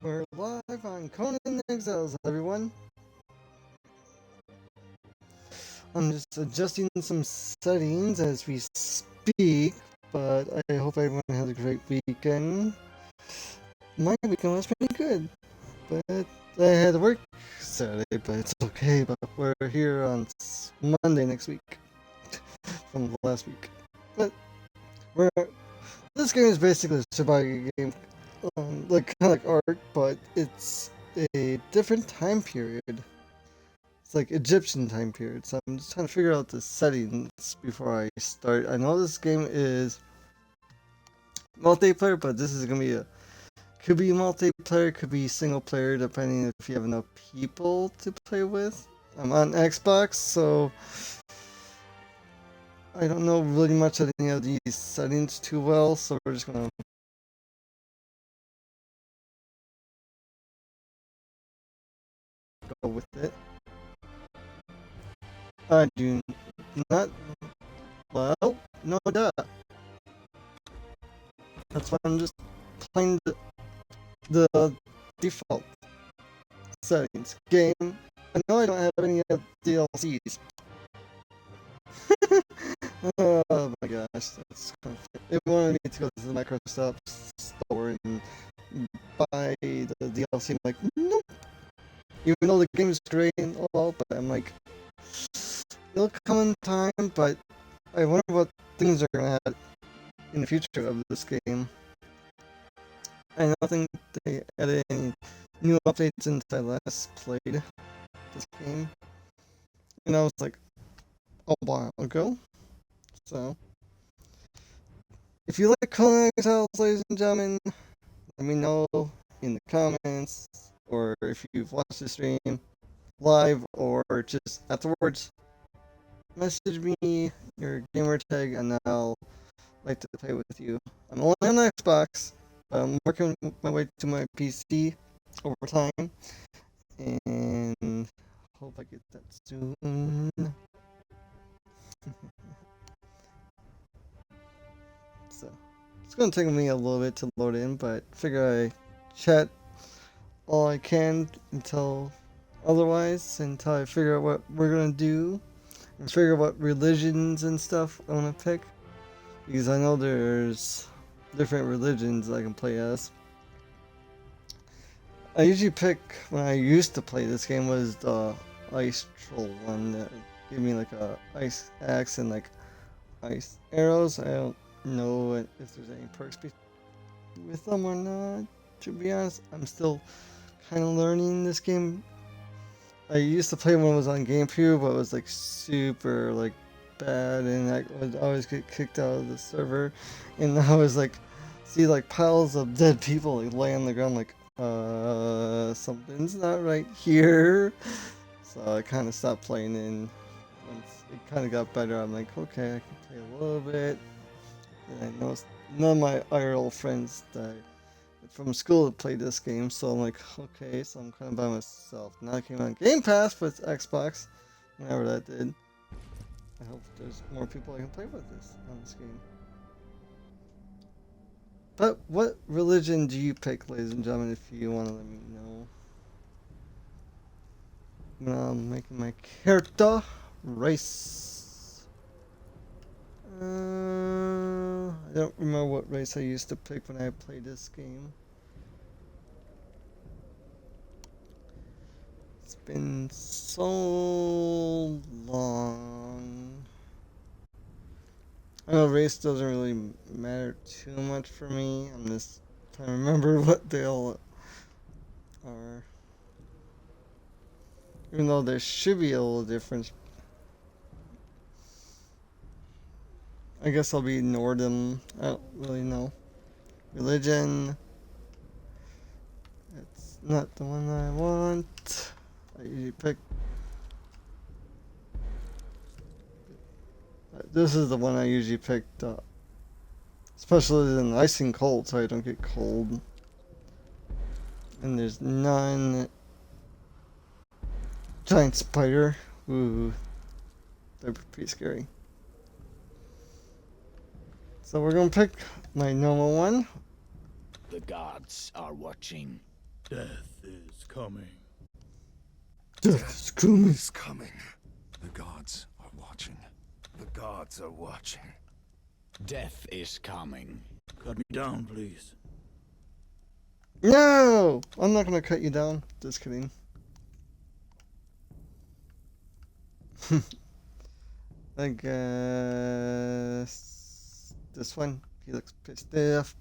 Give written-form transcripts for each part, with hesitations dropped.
We're live on Conan Exiles, everyone. I'm just adjusting some settings as we speak, but I hope everyone has a great weekend. My weekend was pretty good, but I had to work Saturday, but it's okay. But we're here on Monday next week from last week. But we're this game is basically a survival game, like kind of like Ark, but it's a different time period. It's like Egyptian time period, so I'm just trying to figure out the settings before I start. I know this game is multiplayer, but this is gonna be could be multiplayer, could be single player, depending if you have enough people to play with. I'm on Xbox, so I don't know really much of any of these settings too well, so we're just gonna go with it. I do not. Well, no duh. That's why I'm just playing the default settings. Game. I know I don't have any DLCs. Oh my gosh, that's kind of. It wanted me to go to the Microsoft store and buy the DLC. I'm like, nope. Even though the game is great and all, but I'm like, it'll come in time. But I wonder what things are gonna add in the future of this game. I don't think they added any new updates since I last played this game. And I was like a while ago. So, if you like Conan Exiles, ladies and gentlemen, let me know in the comments, or if you've watched the stream live, or just afterwards. Message me your gamer tag, and I'll like to play with you. I'm only on Xbox, but I'm working my way to my PC over time, and hope I get that soon. So it's gonna take me a little bit to load in, but figure I chat all I can until until I figure out what we're gonna do and figure out what religions and stuff I wanna pick. Because I know there's different religions I can play as. I usually pick when I used to play this game was the ice troll one that gave me like a ice axe and like ice arrows. I don't know if there's any perks with them or not. To be honest, I'm still kind of learning this game. I used to play when it was on GameCube, but it was like super like bad, and I would always get kicked out of the server. And I was like, see like piles of dead people like lay on the ground, like something's not right here. So I kind of stopped playing, and once it kind of got better, I'm like, okay, I can play a little bit. And I noticed none of my IRL friends that from school to play this game, so I'm like, okay, so I'm kind of by myself. Now I came on Game Pass with Xbox, whenever that did. I hope there's more people I can play with this on this game. But what religion do you pick, ladies and gentlemen, if you want to let me know? I'm making my character race. I don't remember what race I used to pick when I played this game. It's been so long. I know race doesn't really matter too much for me. I'm just trying to remember what they all are. Even though there should be a little difference. I guess I'll be Nordum. I don't really know. Religion. It's not the one I want. I usually pick. This is the one I usually picked up. Especially in ice and cold, so I don't get cold. And there's none. Giant spider. Ooh. They're pretty scary. So we're gonna pick my normal one. The gods are watching. Death is coming. Death is coming. The gods are watching. The gods are watching. Death is coming. Cut me down, please. No! I'm not gonna cut you down. Just kidding. I guess this one. He looks pissed off.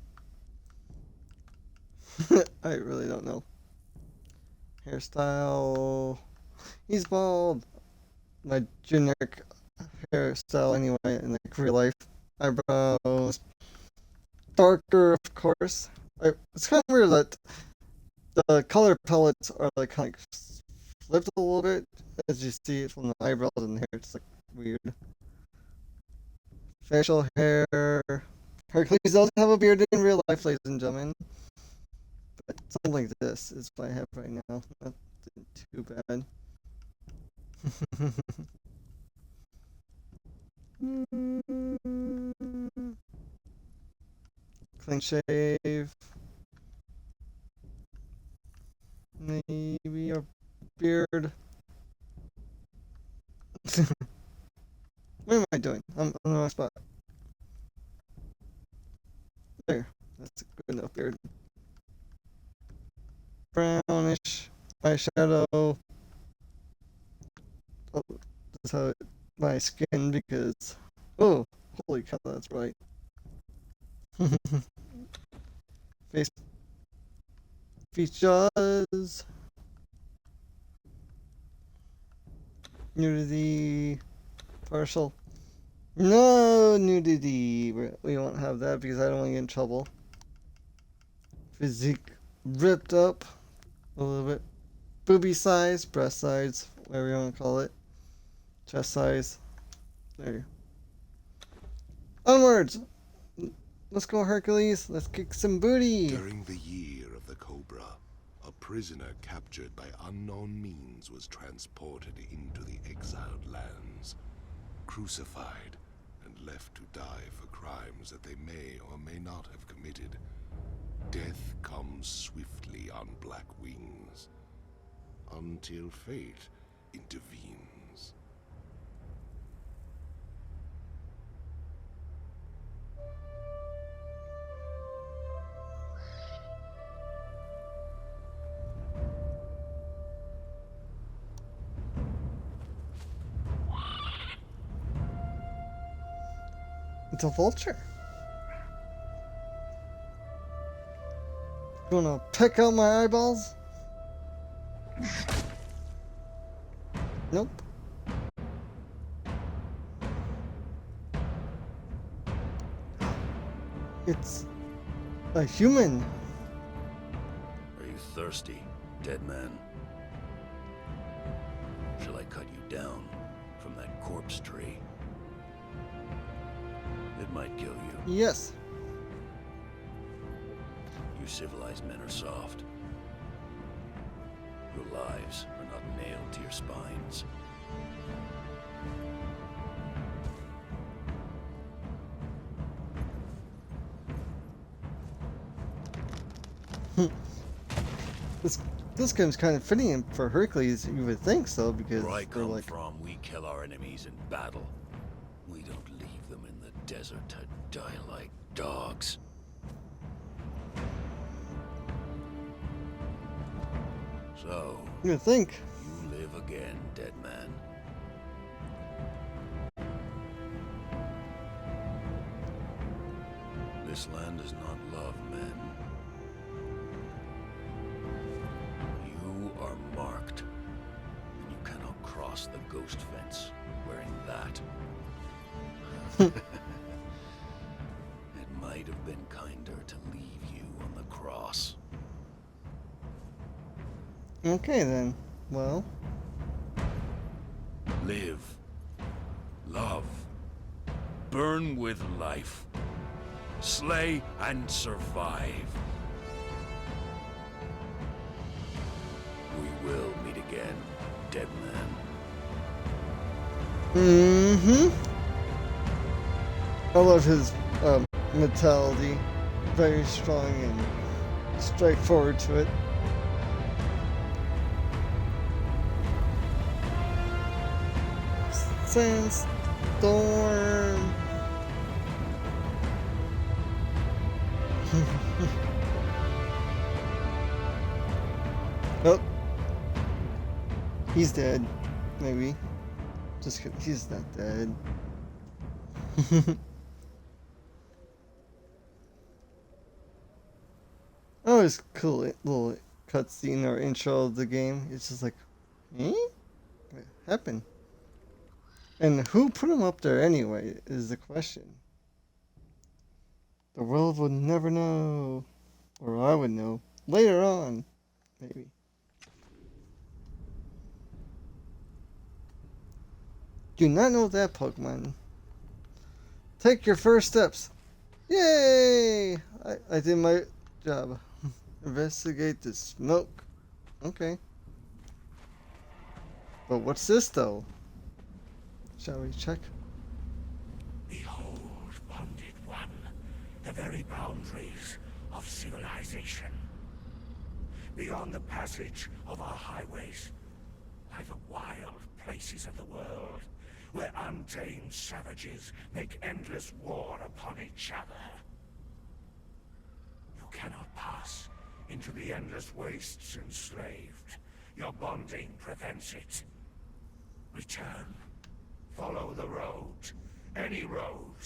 I really don't know. Hairstyle. He's bald. My generic hairstyle anyway in like real life. Eyebrows. Darker, of course. It's kind of weird that the color palettes are like kind of flipped a little bit as you see it from the eyebrows and hair. It's like weird. Facial hair. Hercules does have a beard in real life, ladies and gentlemen. But something like this is what I have right now. Not too bad. Clean shave. Maybe a beard. What am I doing? I'm on the wrong spot. There. That's a good enough beard. Brownish eyeshadow. Oh, that's how my skin because. Oh, holy cow, that's right. Face features. Nudity. Partial. No nudity. We won't have that because I don't want to get in trouble. Physique ripped up a little bit. Boobie size, breast size, whatever you want to call it. Chest size. There. Onwards! Let's go, Hercules. Let's kick some booty. During the year of the Cobra, a prisoner captured by unknown means was transported into the exiled lands, crucified and left to die for crimes that they may or may not have committed. Death comes swiftly on black wings, until fate intervenes. It's a vulture. You wanna pick out my eyeballs? Nope. It's a human. Are you thirsty, dead man? Shall I cut you down from that corpse tree? It might kill you. Yes. You civilized men are soft. Your lives are not nailed to your spines. This game's kind of fitting for Hercules. You would think so because Where I they're come like. from, we kill our enemies in battle. We don't leave them in the desert to die like dogs. So, You would think. you live again, dead man. This land does not love men. You are marked, and you cannot cross the ghost fence wearing that. It might have been kinder to leave you on the cross. Okay then. Well. Live. Love. Burn with life. Slay and survive. We will meet again, dead man. Mm-hmm. I love his mentality. Very strong and straightforward to it. transform. Oh, he's dead. Maybe. Just kidding. He's not dead. Oh, it's cool. Little cutscene or intro of the game. It's just like, eh? What happened? And who put him up there anyway? Is the question. The world would never know, or I would know later on, maybe. Do not know that Pokemon. Take your first steps. Yay! I did my job. Investigate the smoke. Okay. But what's this though? Shall we check? Behold, bonded one, the very boundaries of civilization. Beyond the passage of our highways lie the wild places of the world, where untamed savages make endless war upon each other. You cannot pass into the endless wastes enslaved. Your bonding prevents it. Return. Follow the road. Any road.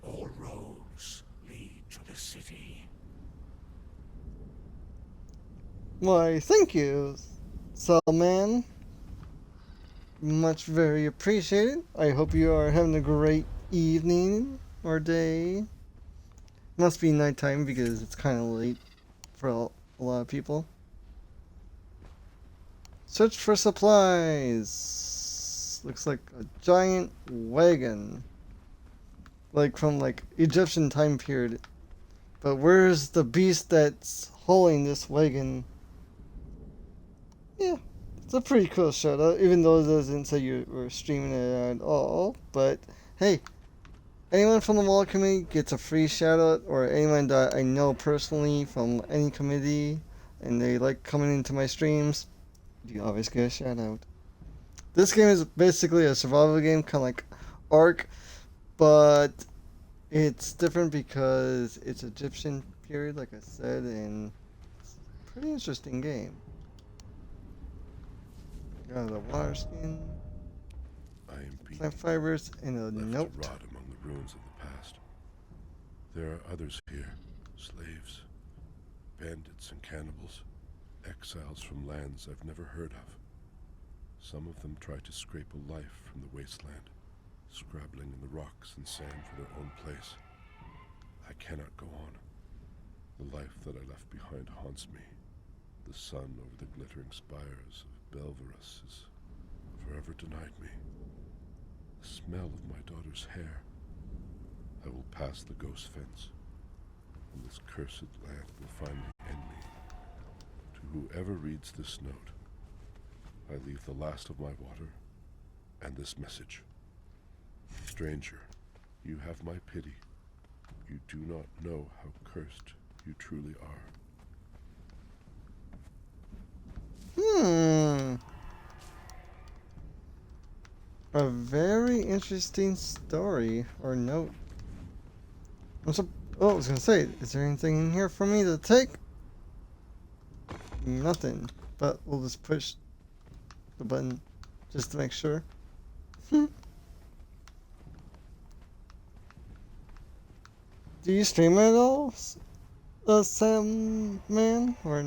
All roads lead to the city. Why, thank you, Salman. Much very appreciated. I hope you are having a great evening or day. Must be nighttime because it's kind of late for a lot of people. Search for supplies. Looks like a giant wagon. Like from like Egyptian time period. But where's the beast that's hauling this wagon? Yeah, it's a pretty cool shout out, even though it doesn't say you were streaming it at all. But hey, anyone from the Wall community gets a free shout out, or anyone that I know personally from any committee and they like coming into my streams, you always get a shout out. This game is basically a survival game, kind of like Ark, but it's different because it's Egyptian period, like I said, and it's a pretty interesting game. Got a water skin, I am beaten, plant fibers, and a left note. to rot among the ruins of the past. There are others here, slaves, bandits and cannibals, exiles from lands I've never heard of. Some of them try to scrape a life from the wasteland, scrabbling in the rocks and sand for their own place. I cannot go on. The life that I left behind haunts me. The sun over the glittering spires of Belverus has forever denied me. The smell of my daughter's hair. I will pass the ghost fence, and this cursed land will finally end me. To whoever reads this note, I leave the last of my water and this message. Stranger, you have my pity. You do not know how cursed you truly are. A very interesting story or note. I was gonna say, is there anything in here for me to take? Nothing, but we'll just push the button just to make sure. Do you stream at all, Sam Man? Or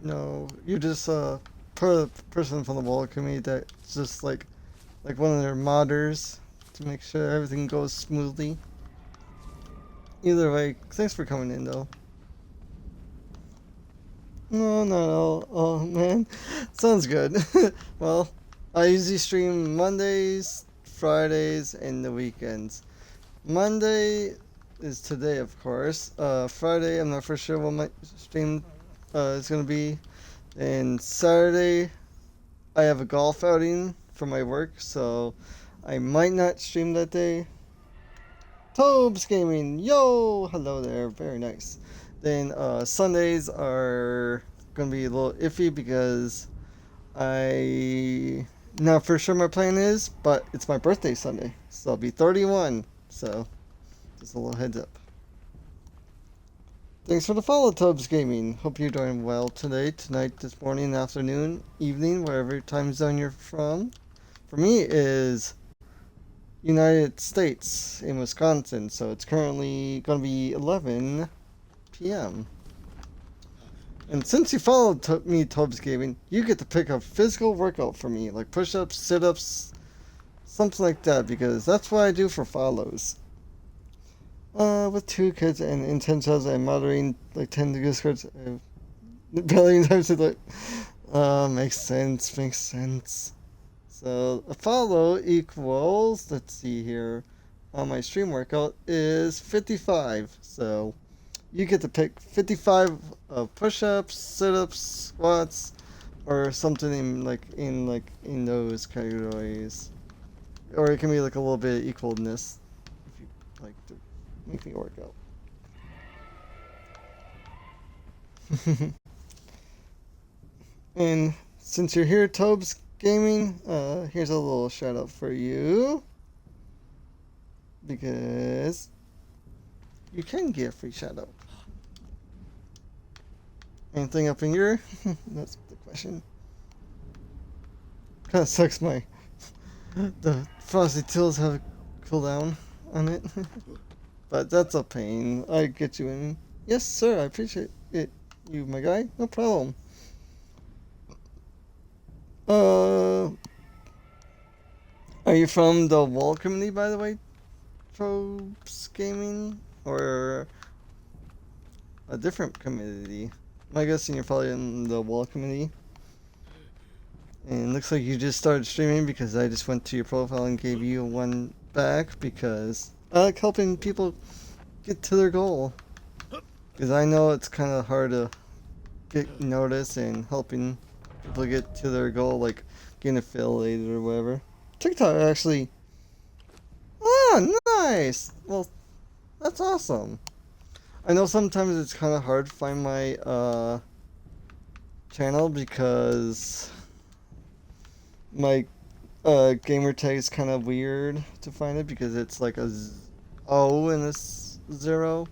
no? You're just a person from the Wall community that's just like one of their modders to make sure everything goes smoothly. Either way, thanks for coming in though. No, not at all. Oh man, sounds good. Well, I usually stream Mondays, Fridays, and the weekends. Monday is today, of course. Friday, I'm not for sure what my stream is gonna be. And Saturday, I have a golf outing for my work, so I might not stream that day. Tobes Gaming, yo, hello there, very nice. Then Sundays are gonna be a little iffy because I Now, for sure my plan is, but it's my birthday Sunday, so I'll be 31. So, just a little heads up. Thanks for the follow, Tubbs Gaming. Hope you're doing well today, tonight, this morning, afternoon, evening, wherever time zone you're from. For me, it is United States in Wisconsin, so it's currently going to be 11 p.m. And since you followed me, Tubbs Gaming, you get to pick a physical workout for me, like push-ups, sit-ups, something like that, because that's what I do for follows. With 2 kids and intense jobs, I'm mothering like 10 discords. Billion times like, makes sense. So a follow equals, let's see here, on my stream workout is 55. So you get to pick 55 push-ups, sit-ups, squats, or something in those categories. Or it can be like a little bit of equalness if you like to make me work out. And since you're here, Tubbs Gaming, here's a little shout out for you. Because you can get a free shout out. Anything up in your? That's the question. Kinda sucks the Frosty Tills have a cooldown on it. But that's a pain. I get you in. Yes, sir, I appreciate it. You, my guy? No problem. Are you from the wall community, by the way, Tubbs Gaming? Or a different community? I'm guessing you're probably in the wall community. And it looks like you just started streaming because I just went to your profile and gave you one back because I like helping people get to their goal. Because I know it's kind of hard to get noticed and helping people get to their goal, like getting affiliated or whatever. TikTok actually. Oh, nice! Well, that's awesome. I know sometimes it's kind of hard to find my channel because my gamer tag is kind of weird to find it because it's like a O and a 0.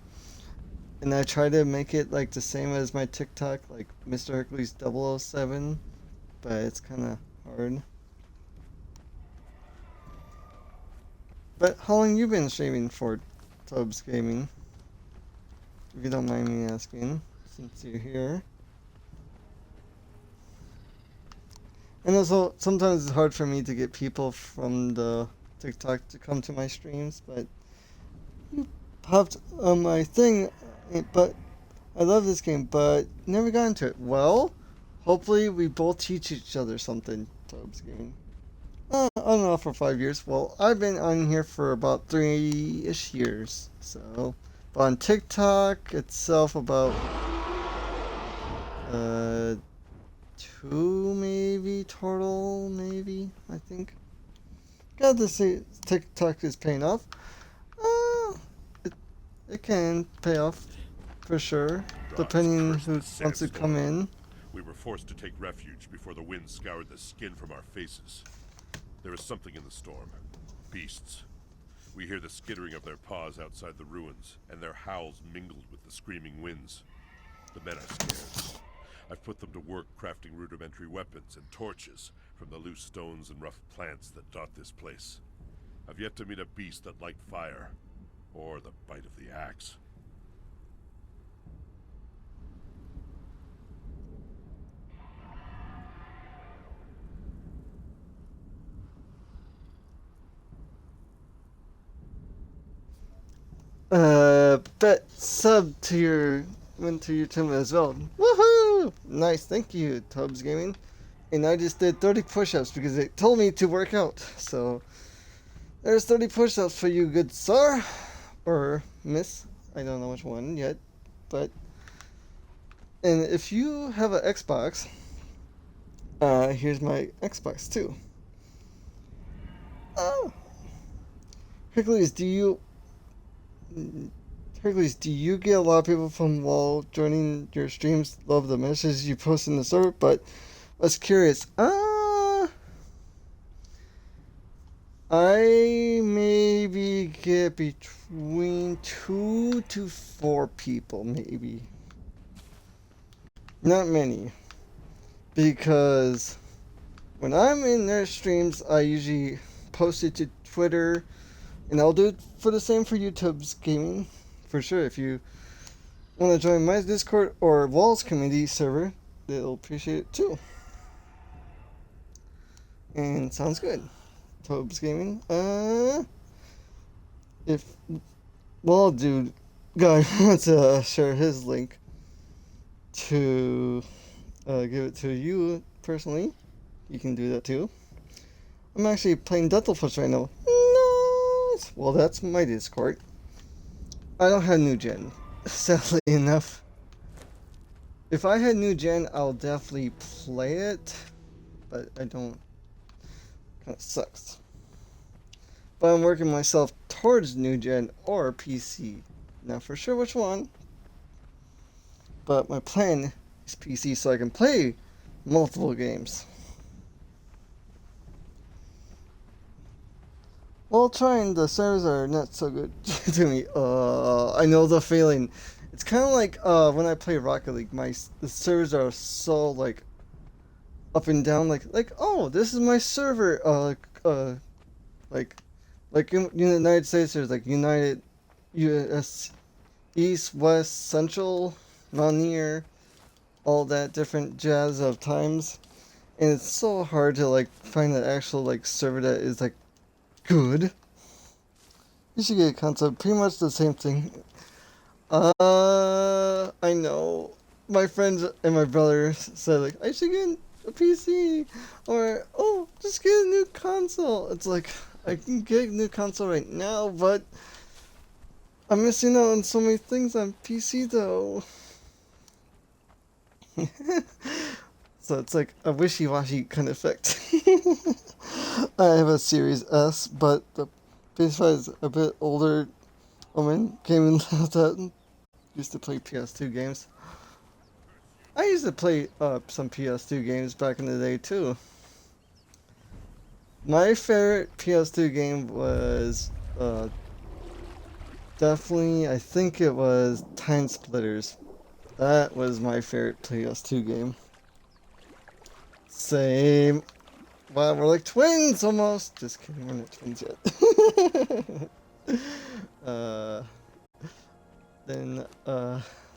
And I try to make it like the same as my TikTok, like Mr. Hercules 007, but it's kind of hard. But how long you been streaming for, Tubbs Gaming? If you don't mind me asking, since you're here. And also, sometimes it's hard for me to get people from the TikTok to come to my streams, but you popped on my thing, but I love this game, but never got into it. Well, hopefully we both teach each other something, Tubbs Gaming. I don't know, for 5 years. Well, I've been on here for about 3-ish years, so... But on TikTok itself, about 2 maybe total, maybe I think. Got to say, TikTok is paying off. It can pay off for sure, depending who wants to come in. We were forced to take refuge before the wind scoured the skin from our faces. There is something in the storm. Beasts. We hear the skittering of their paws outside the ruins, and their howls mingled with the screaming winds. The men are scared. I've put them to work crafting rudimentary weapons and torches from the loose stones and rough plants that dot this place. I've yet to meet a beast that liked fire, or the bite of the axe. Bet sub to your went to your channel as well. Woohoo! Nice, thank you, Tubbs Gaming. And I just did 30 push-ups because it told me to work out. So there's 30 push-ups for you, good sir or miss. I don't know which one yet, but and if you have an Xbox, here's my Xbox too. Oh, Hercules, do you get a lot of people from WoW joining your streams? Love the messages you post in the server, but I was curious. I maybe get between 2 to 4 people, maybe. Not many. Because when I'm in their streams, I usually post it to Twitter, and I'll do it for the same for YouTube's gaming. For sure, if you want to join my Discord or Walls community server, they'll appreciate it too. And sounds good. Tobes Gaming. If Wall Dude guy wants to share his link to give it to you personally, you can do that too. I'm actually playing Deathflash right now. Nice. Well, that's my Discord. I don't have new gen, sadly enough. If I had new gen, I'll definitely play it, but I don't. Kind of sucks. But I'm working myself towards new gen or PC. Not for sure which one. But my plan is PC so I can play multiple games. Well, trying, the servers are not so good to me. I know the feeling. It's kind of like when I play Rocket League. The servers are so like up and down. Like oh, this is my server. Like in the United States, there's like United, US, East, West, Central, non-near, all that different jazz of times, and it's so hard to like find an actual like server that is like good. You should get a console. Pretty much the same thing. I know. My friends and my brother said like I should get a PC, or oh, just get a new console. It's like I can get a new console right now, but I'm missing out on so many things on PC though. So it's like a wishy-washy kind of effect. I have a Series S, but the PS5 is a bit older. Woman came in that used to play PS2 games. I used to play some PS2 games back in the day too. My favorite PS2 game was definitely, I think it was Time Splitters. That was my favorite PS2 game. Same. Wow, we're like twins almost. Just kidding, we're not twins yet. Then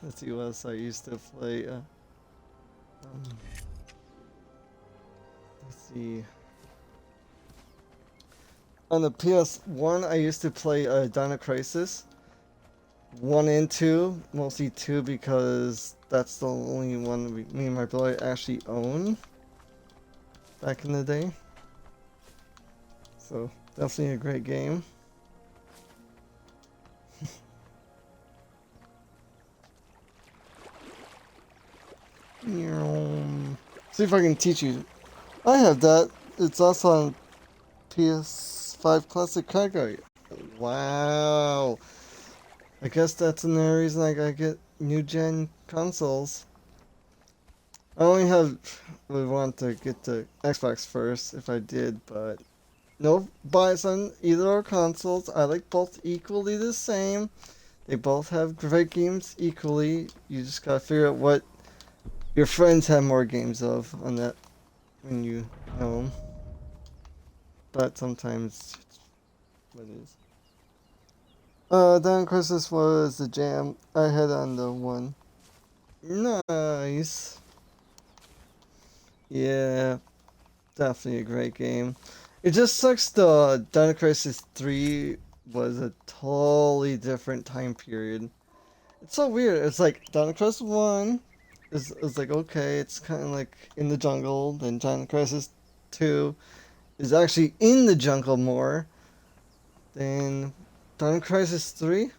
let's see what else I used to play. Let's see. On the PS1, I used to play Dino Crisis 1 and 2, mostly 2 because that's the only one me and my brother actually own back in the day. So definitely a great game. See if I can teach you. I have that. It's also on PS5 Classic Card Guy. Wow. I guess that's another reason I gotta get new gen consoles. I only would want to get the Xbox first if I did, but no bias on either our consoles. I like both equally the same. They both have great games equally. You just gotta figure out what your friends have more games of on that when you know them. But sometimes it's what it is. Dino Crisis was the jam. I had on the 1. Nice. Yeah, definitely a great game. It just sucks the Dino Crisis 3 was a totally different time period. It's so weird. It's like Dino Crisis 1 is like okay, it's kind of like in the jungle. Then Dino Crisis 2 is actually in the jungle more. Then Dino Crisis 3?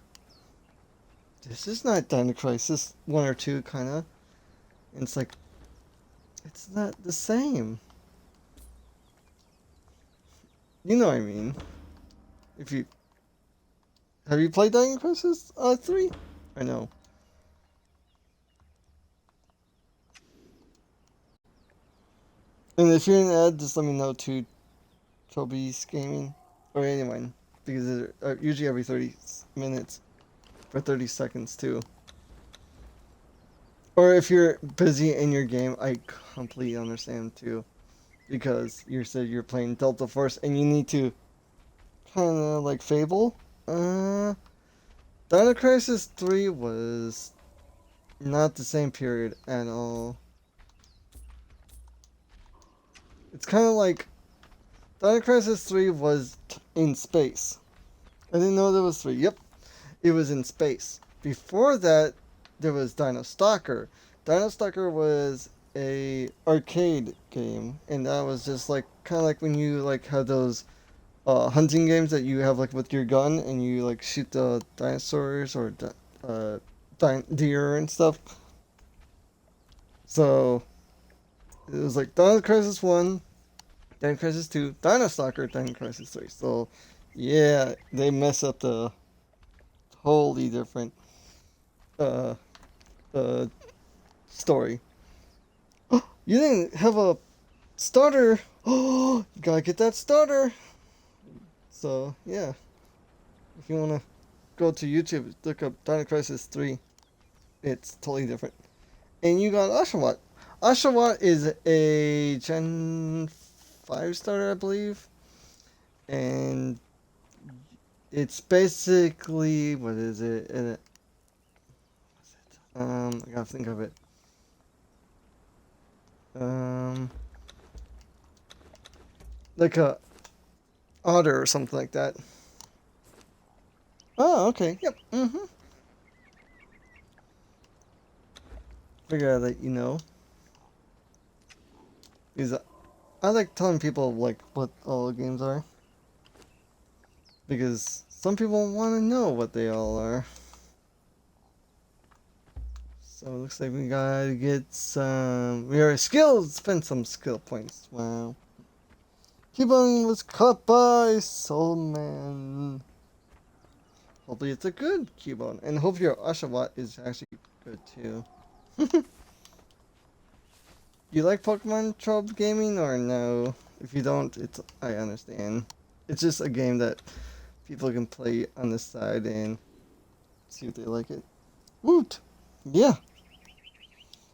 This is not Dino Crisis 1 or 2, kinda. And it's like, it's not the same. You know what I mean. Have you played Dino Crisis 3? I know. And if you're an ad, just let me know too, Toby's Gaming. or anyone, because they're usually every 30 minutes for 30 seconds too. Or if you're busy in your game, I completely understand too, because you said you're playing Delta Force and you need to kind of like Fable. Dino Crisis 3 was not the same period at all. It's kind of like Dino Crisis 3 was in space. I didn't know there was 3. Yep, it was in space. Before that, there was Dino Stalker. Dino Stalker was a arcade game, and that was just like kind of like when you like had those hunting games that you have like with your gun and you like shoot the dinosaurs or deer and stuff. So it was like Dino Crisis 1, Dino Crisis 2, Dino Stalker, Dino Crisis 3. So yeah, they mess up the totally different story. You didn't have a starter. Oh, you gotta get that starter. So yeah, if you wanna go to YouTube, look up Dino Crisis 3. It's totally different. And you got Oshawott. Oshawott is a Gen 5 starter, I believe. And it's basically, what is it? I gotta think of it. Like a otter or something like that. Oh, okay. Yep. Figure I'd let you know. Because I like telling people like what all the games are. Because some people want to know what they all are. So it looks like we gotta get some. We are skilled. Spend some skill points. Wow. Cubone was caught by Soul Man. Hopefully it's a good Cubone, and hope your Oshawott is actually good too. You like Pokemon Trope Gaming or no? If you don't, I understand. It's just a game that people can play on the side and see if they like it. Woot! Yeah.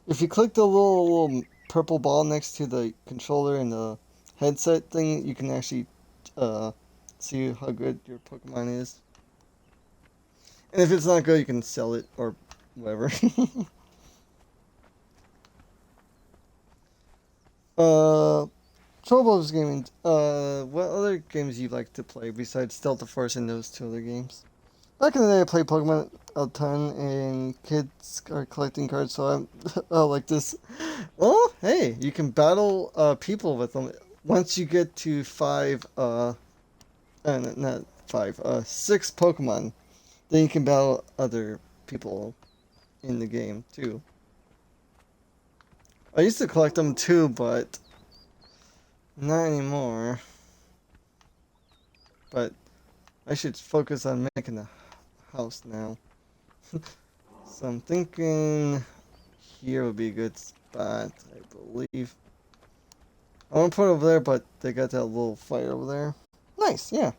If you click the little purple ball next to the controller and the headset thing, you can actually see how good your Pokemon is. And if it's not good, you can sell it or whatever. Trobo's Gaming. What other games you like to play besides Delta Force and those two other games? Back in the day, I played Pokemon a ton, and kids are collecting cards, so I'm like this. Oh, hey, you can battle people with them. Once you get to 6 Pokemon, then you can battle other people in the game too. I used to collect them too, but not anymore. But I should focus on making a house now. So I'm thinking here would be a good spot, I believe. I want to put it over there, but they got that little fire over there. Nice, yeah.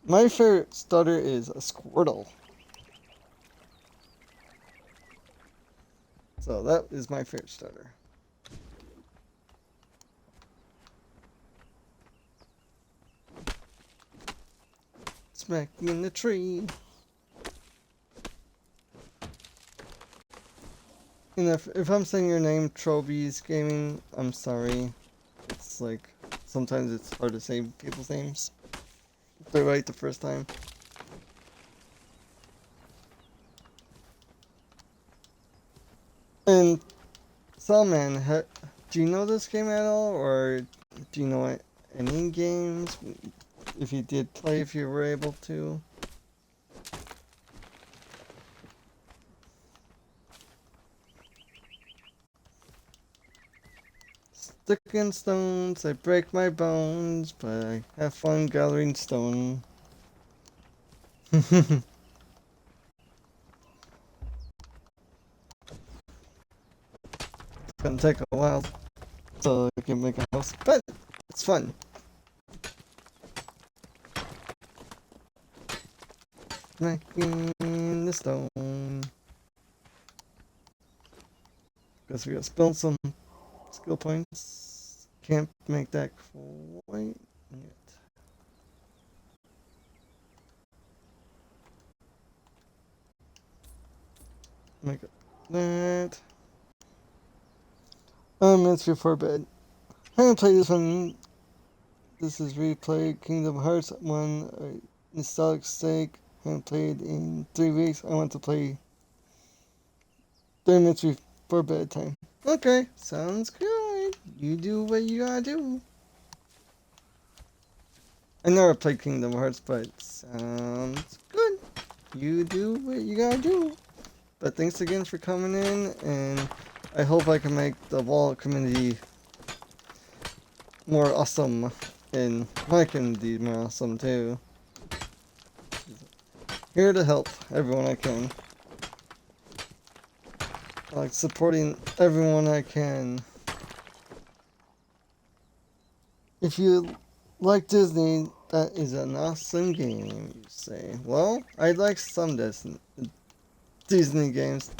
My favorite starter is a Squirtle. So that is my favorite starter. Smack me in the tree. And if I'm saying your name, Trobies Gaming, I'm sorry. It's like, sometimes it's hard to say people's names if they're right the first time. And Salman, do you know this game at all, or do you know any games? If you did play, if you were able to. Stick and stones, I break my bones, but I have fun gathering stone. It's gonna take a while so I can make a house, but it's fun. Smacking the stone. Guess we gotta spell some skill points. Can't make that quite yet. Make it that. Minutes before bed. I haven't played this one. This is replay Kingdom Hearts 1. Nostalgic sake. Haven't played in 3 weeks. I want to play 30 minutes before bedtime. Okay, sounds good. You do what you gotta do. I never played Kingdom Hearts, but sounds good. You do what you gotta do. But thanks again for coming in, and I hope I can make the wall community more awesome, and my community more awesome too. Here to help everyone I can. I like supporting everyone I can. If you like Disney, that is an awesome game, you say. Well, I like some Disney games,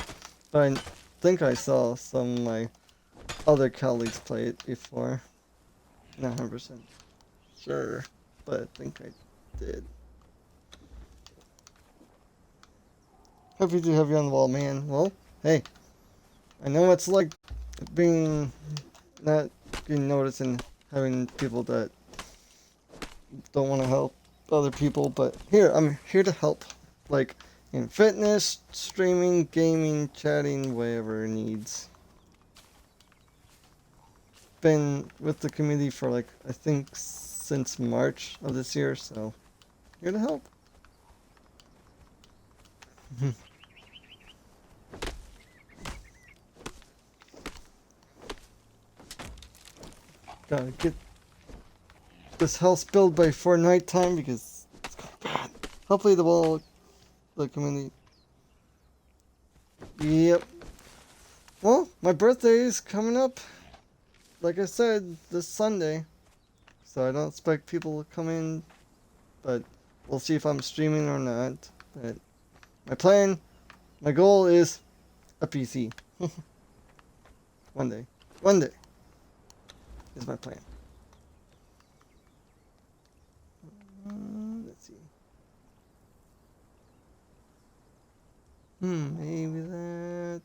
but I think I saw some of my other colleagues play it before. Not 100% sure, but I think I did. Happy to have you on the wall, man. Well, hey, I know it's like being not getting noticed and having people that don't want to help other people, but here, I'm here to help. Like, in fitness, streaming, gaming, chatting, whatever needs. Been with the community for like, I think since March of this year, so here to help. Gotta get this house built before nighttime because it's going bad. Hopefully the community. Yep. Well, my birthday is coming up. Like I said, this Sunday. So I don't expect people to come in, but we'll see if I'm streaming or not. But my goal is a PC. One day is my plan. Let's see. Maybe that.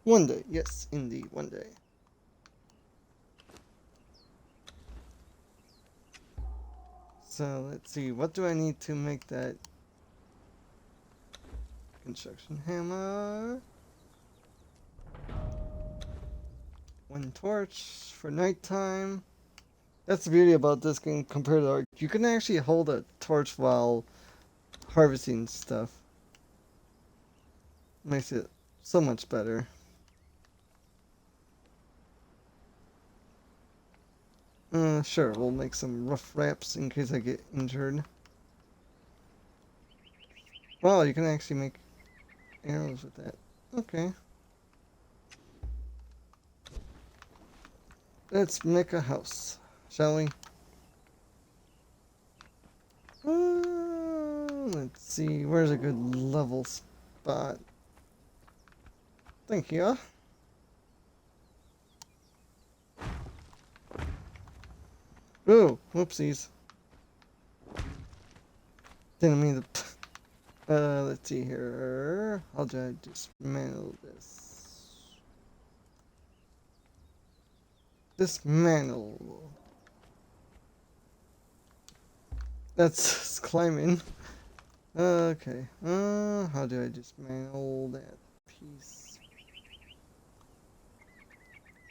One day, yes, indeed, one day. So let's see, what do I need to make that construction hammer? One torch for nighttime. That's the beauty about this game compared to Ark. You can actually hold a torch while harvesting stuff. Makes it so much better. Sure, we'll make some rough wraps in case I get injured. Wow, you can actually make arrows with that. Okay. Let's make a house, shall we? Let's see, where's a good level spot? Thank you. Oh, whoopsies. Didn't mean to. Let's see here. How do I dismantle this? Dismantle. That's climbing. Okay. How do I dismantle that piece?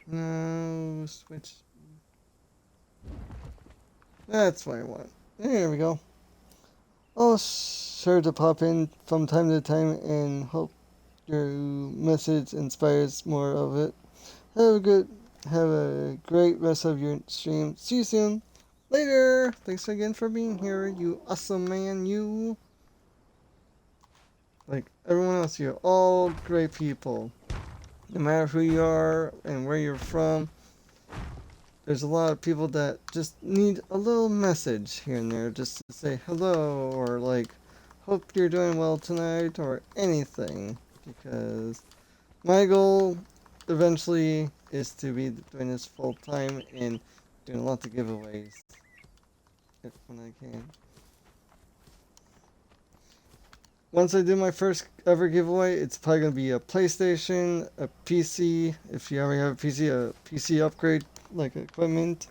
No, switch. That's what I want. There we go. I'll sure to pop in from time to time and hope your message inspires more of it. Have a great rest of your stream. See you soon. Later. Thanks again for being here, you awesome man, you. Like everyone else, you're all great people. no matter who you are and where you're from, there's a lot of people that just need a little message here and there just to say hello or like, hope you're doing well tonight or anything. Because my goal eventually is to be doing this full time and doing lots of giveaways when I can. Once I do my first ever giveaway, it's probably going to be a PlayStation, a PC, if you ever have a PC upgrade, like equipment,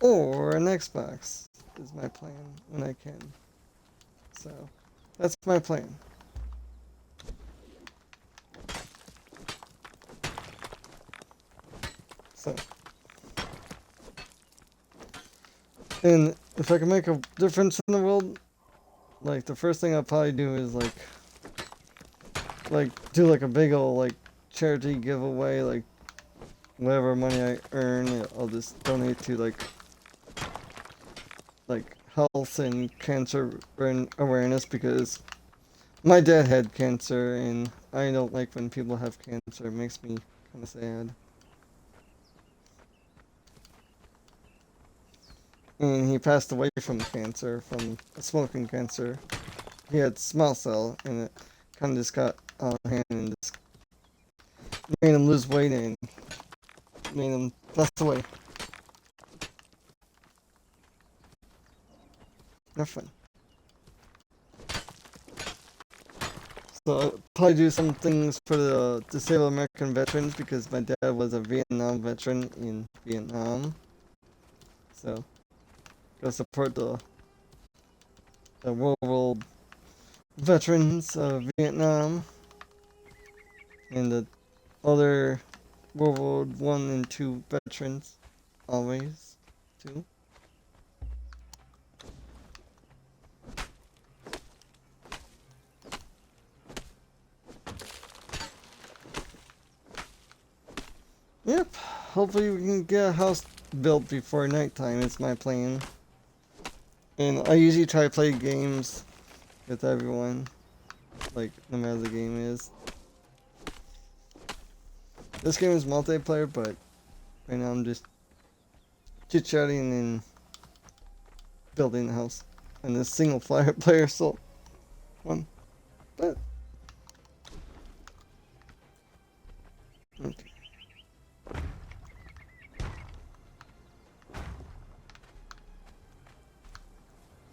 or an Xbox, is my plan when I can. So, that's my plan. So, and if I can make a difference in the world, like the first thing I'll probably do is like do like a big old like charity giveaway, like whatever money I earn, I'll just donate to like health and cancer awareness, because my dad had cancer and I don't like when people have cancer. It makes me kind of sad. And he passed away from cancer, from smoking cancer. He had small cell, and it kind of just got out of hand and just made him lose weight and made him pass away. Not fun. So I'll probably do some things for the disabled American veterans, because my dad was a Vietnam veteran in Vietnam. So go support the World veterans of Vietnam and the other World War One and Two veterans, always too. Yep, hopefully we can get a house built before nighttime. It's my plan. And I usually try to play games with everyone, like no matter the game is. This game is multiplayer, but right now I'm just chit-chatting and building the house. And this single player so one, but okay.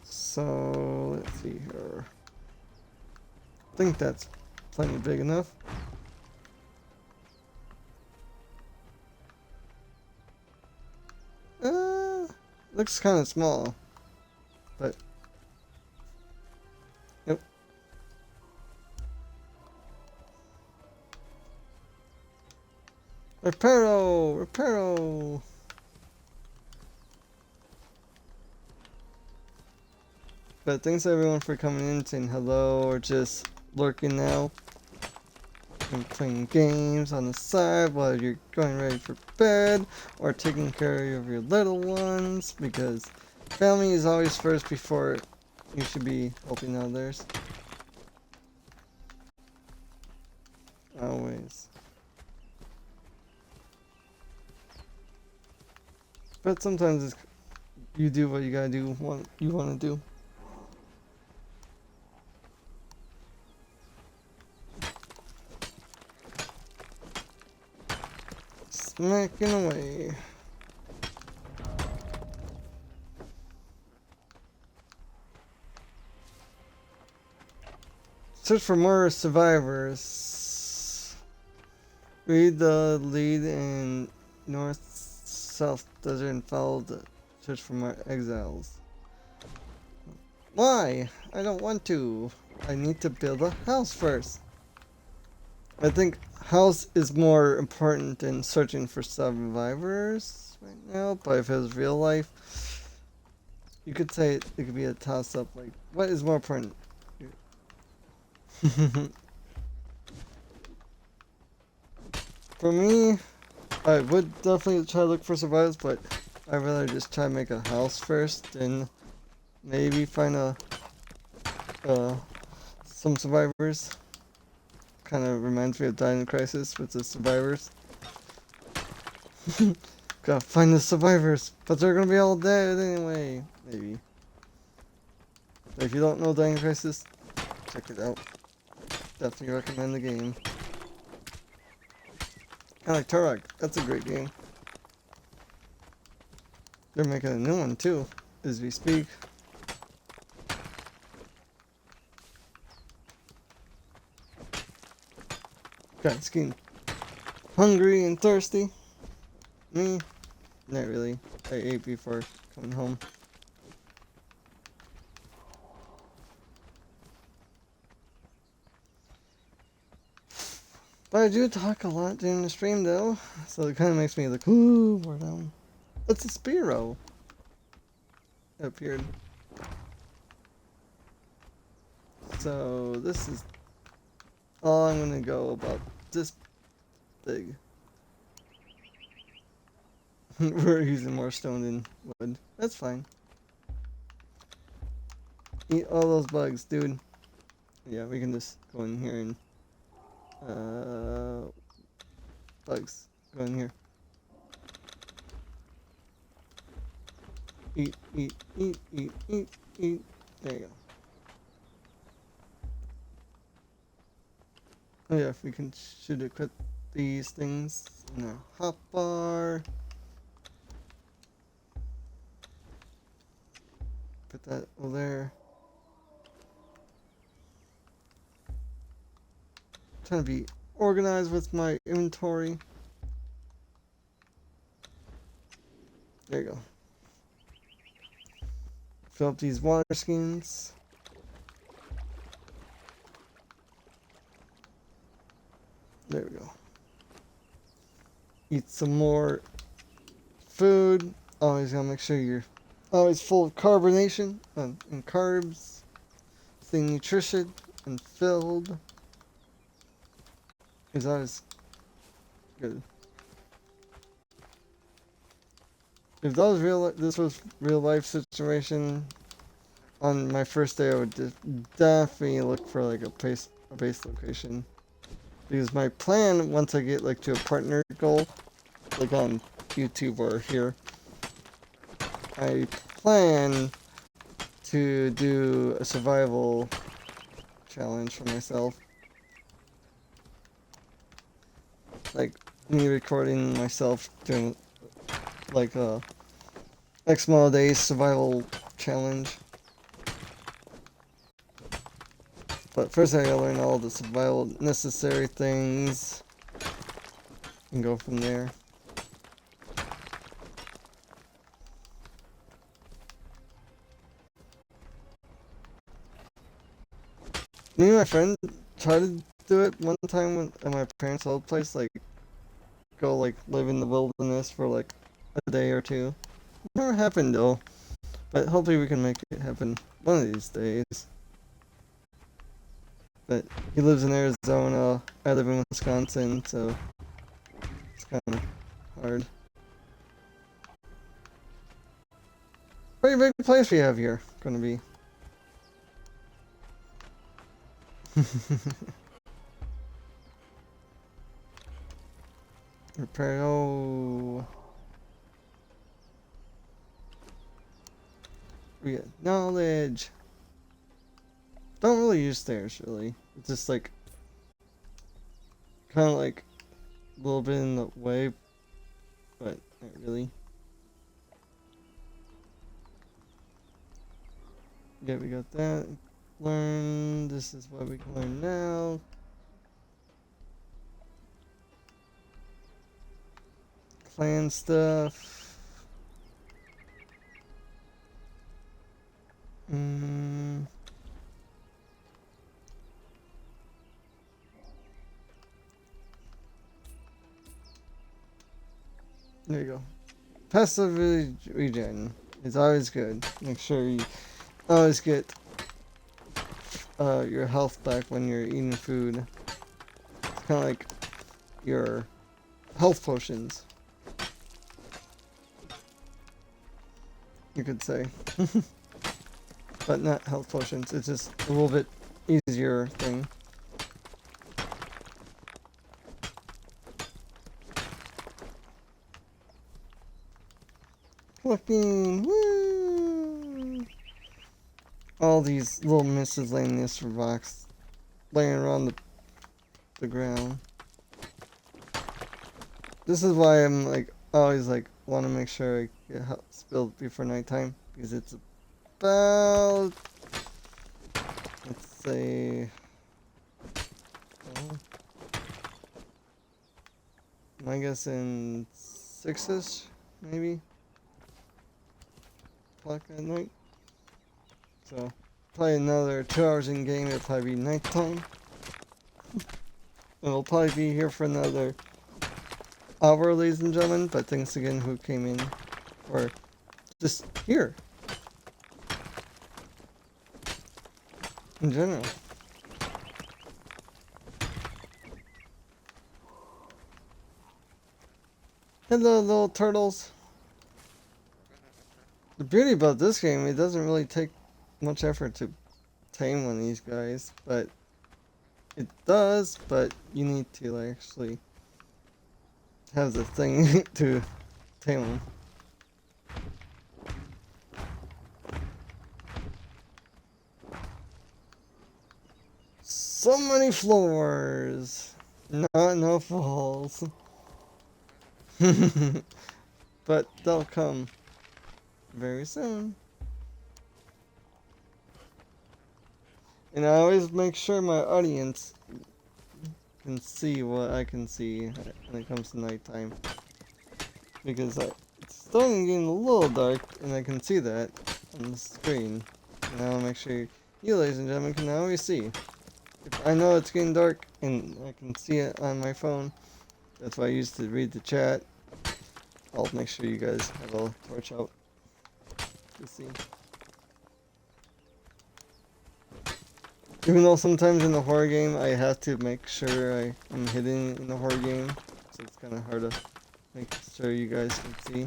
So let's see here. I think that's plenty big enough. Looks kind of small, but yep. Reparo. But thanks everyone for coming in, saying hello, or just lurking now and playing games on the side while you're going ready for bed, or taking care of your little ones, because family is always first before you should be helping others. Always. But sometimes you do what you gotta do, what you want to do. Smacking away. Search for more survivors. Read the lead in north-south desert and follow the search for more exiles. Why? I don't want to. I need to build a house first. I think house is more important than searching for survivors right now, but if it was real life, you could say it could be a toss-up, like, what is more important? For me, I would definitely try to look for survivors, but I'd rather just try to make a house first, and maybe find some survivors. kind of reminds me of Dino Crisis with the survivors. Gotta find the survivors, but they're gonna be all dead anyway. Maybe. But if you don't know Dino Crisis, check it out. Definitely recommend the game. Kinda like Turok, that's a great game. They're making a new one too, as we speak. Guys getting hungry and thirsty. Me? Not really. I ate before coming home. But I do talk a lot during the stream though, so it kind of makes me like, ooh, more down. It's a Spearow. It appeared. So this is all I'm gonna go about this big. We're using more stone than wood. That's fine. Eat all those bugs, dude. Yeah, we can just go in here and bugs. Go in here. Eat, eat, eat, eat, eat, eat. There you go. Oh yeah, if we can should equip these things in our hotbar. Put that over there. Trying to be organized with my inventory. There you go. Fill up these water skins. There we go. Eat some more food. Always gotta make sure you're always full of carbonation and carbs. Stay nutrition and filled. Is always good. If that was this was real life situation, on my first day I would definitely look for like a base location. Because my plan, once I get like to a partner goal, like on YouTube or here, I plan to do a survival challenge for myself. Like me recording myself doing like a X amount of days survival challenge. But first I gotta learn all the survival necessary things and go from there. Me and my friend tried to do it one time at my parents' old place, like go like live in the wilderness for like a day or two. Never happened though, but hopefully we can make it happen one of these days. But he lives in Arizona, I live in Wisconsin, so it's kind of hard. Pretty big place we have here, gonna be. Repair, oh. We get knowledge. Don't really use stairs, really. It's just like, kind of like a little bit in the way, but not really. Yeah, we got that. Learn. This is what we can learn now. Clan stuff. There you go. Passive regen is always good. Make sure you always get your health back when you're eating food. It's kind of like your health potions, you could say. But not health potions, it's just a little bit easier thing. Collecting, woo! All these little miscellaneous rocks laying around the ground. This is why I'm like always like want to make sure I get house built before nighttime, because it's about, let's say, oh, I guess in 6ish maybe o'clock at night. So probably another 2 hours in game. It'll probably be nighttime. And we'll probably be here for another hour, ladies and gentlemen. But thanks again who came in, or just here in general. Hello, little turtles. The beauty about this game, it doesn't really take much effort to tame one of these guys, but it does, but you need to actually have the thing to tame them. So many floors, not enough walls. But they'll come very soon. And I always make sure my audience can see what I can see when it comes to nighttime. Because it's starting to get a little dark, and I can see that on the screen. And I'll make sure you, ladies and gentlemen, can always see. If I know it's getting dark, and I can see it on my phone, that's why I used to read the chat. I'll make sure you guys have a torch out to see. Even though sometimes in the horror game I have to make sure I'm hidden in the horror game, so it's kind of hard to make sure you guys can see.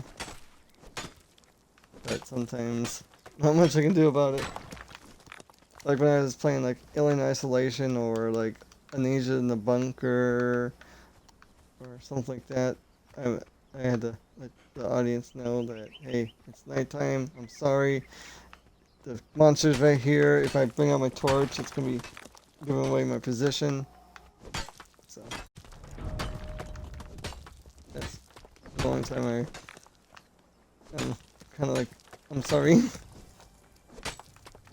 But sometimes, not much I can do about it. Like when I was playing like Alien Isolation or like Amnesia in the Bunker or something like that, I had to let the audience know that, hey, it's nighttime, I'm sorry. The monster's right here. If I bring out my torch, it's gonna be giving away my position. So that's the only time I'm kind of like, I'm sorry.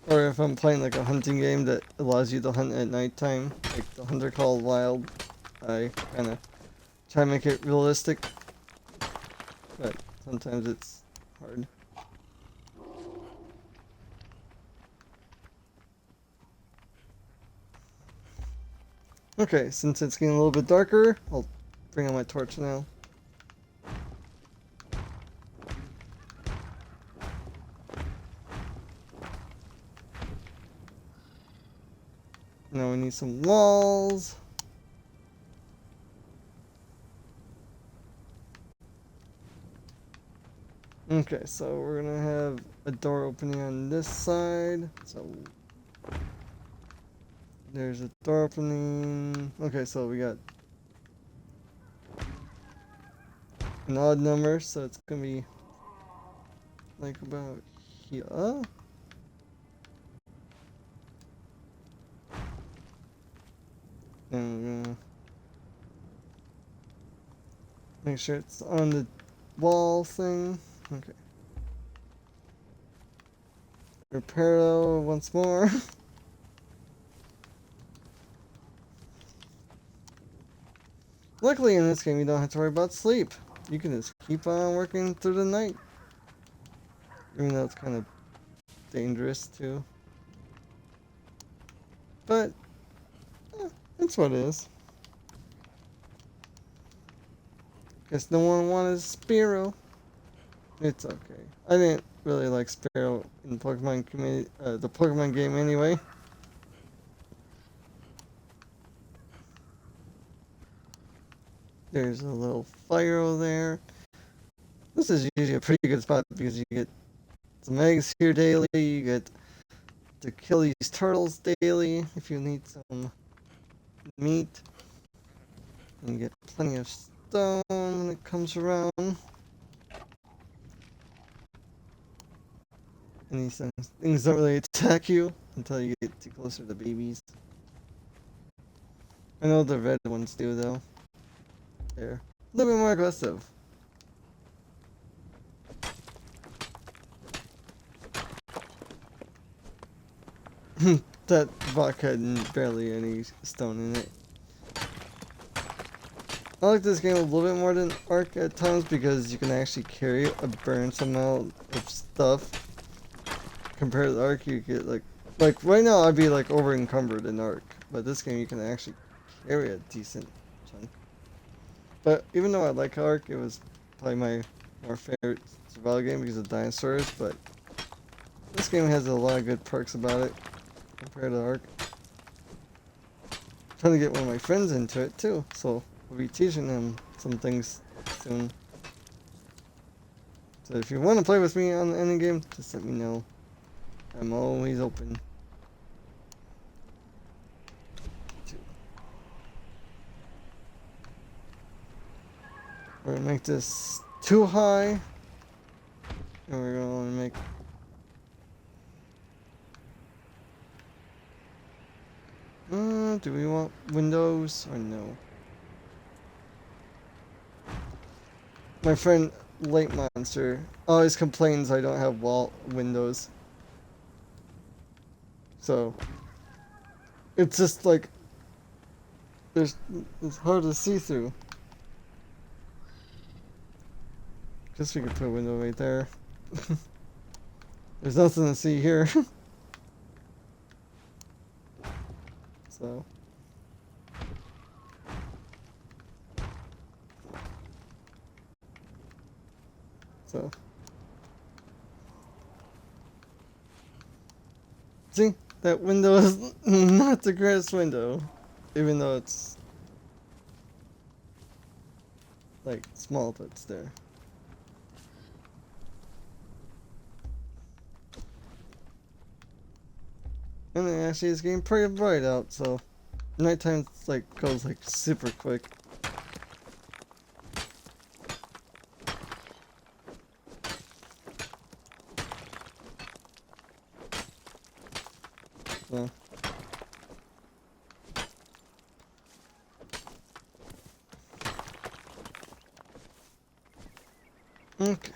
Or if I'm playing like a hunting game that allows you to hunt at nighttime, like the Hunter Call Wild, I kind of try to make it realistic, but sometimes it's hard. Okay, since it's getting a little bit darker, I'll bring out my torch now. Now we need some walls. Okay, so we're gonna have a door opening on this side. So there's a door opening. Okay, so we got an odd number, so it's gonna be like about here. And we're gonna make sure it's on the wall thing. Okay. Repair once more. Luckily in this game you don't have to worry about sleep. You can just keep on working through the night. Even though it's kind of dangerous too. But that's what it is. Guess no one wanted Spearow. It's okay. I didn't really like Spearow in Pokemon community, the Pokemon game anyway. There's a little fire over there. This is usually a pretty good spot because you get some eggs here daily. You get to kill these turtles daily if you need some meat. And you get plenty of stone when it comes around. And these things don't really attack you until you get too closer to babies. I know the red ones do though. They're a little bit more aggressive. That vodka had barely any stone in it. I like this game a little bit more than Ark at times because you can actually carry a burns amount of stuff. Compared to Ark, you get like right now I'd be like over encumbered in Ark, but this game you can actually carry a decent chunk. But even though I like Ark, it was probably my more favorite survival game because of dinosaurs. But this game has a lot of good perks about it compared to Ark. Trying to get one of my friends into it too, so we'll be teaching him some things soon. So if you want to play with me on any game, just let me know. I'm always open. We're gonna make this too high, and we're gonna make do we want windows or no? My friend Late Monster always complains I don't have wall windows. So it's just like it's hard to see through. Guess we could put a window right there. There's nothing to see here. So see, that window is not the greatest window, even though it's like small, but it's there. And then actually it's getting pretty bright out, so nighttime like goes like super quick. So okay.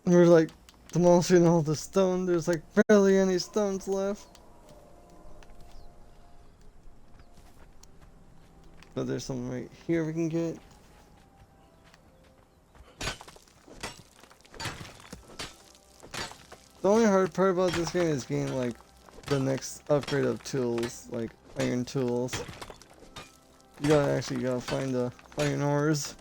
We're like demolishing all the stone. There's like barely any stones left. But there's some right here we can get. The only hard part about this game is getting like the next upgrade of tools, like iron tools. You gotta find the iron ores.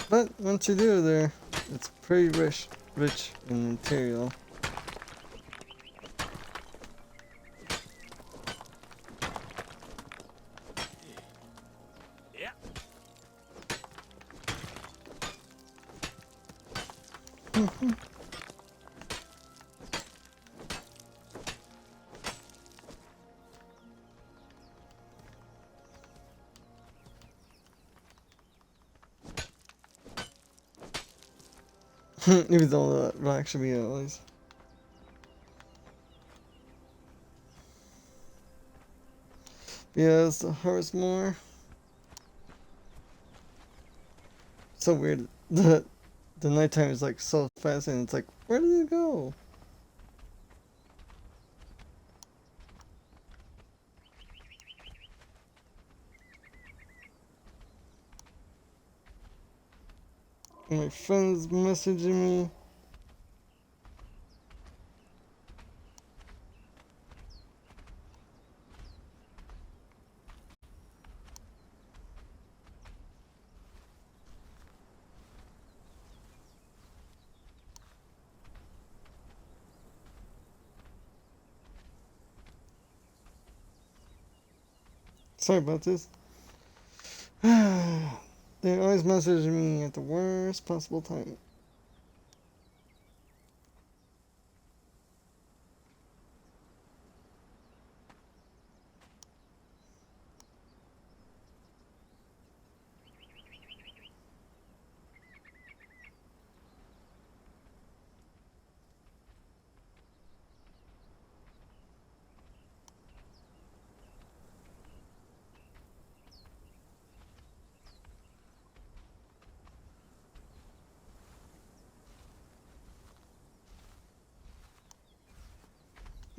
But once you do there, it's pretty rich in material. Yeah. Even though that rock should be at least. Yeah, it's the harvest more. So weird. The nighttime is like so fast and it's like, where did it go? My friend's messaging me. Sorry about this. They always message me at the worst possible time.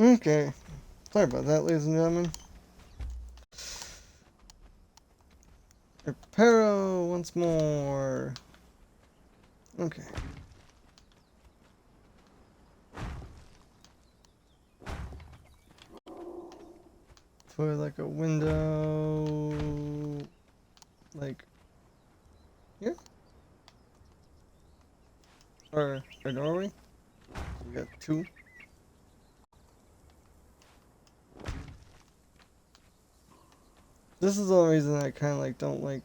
Okay. Sorry about that, ladies and gentlemen. Reparo once more. Okay. Put like a window, like here, or a doorway. We got two. This is the only reason I kind of like don't like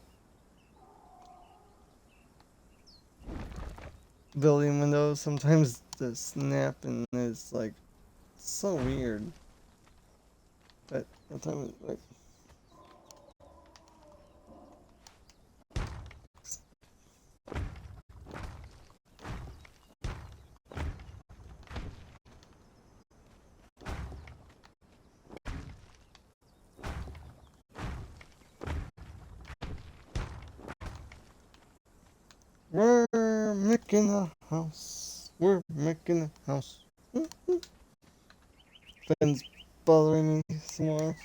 building windows. Sometimes they snap and it's like so weird. But the time like. We're making a house. We're making a house. Ben's bothering me some more.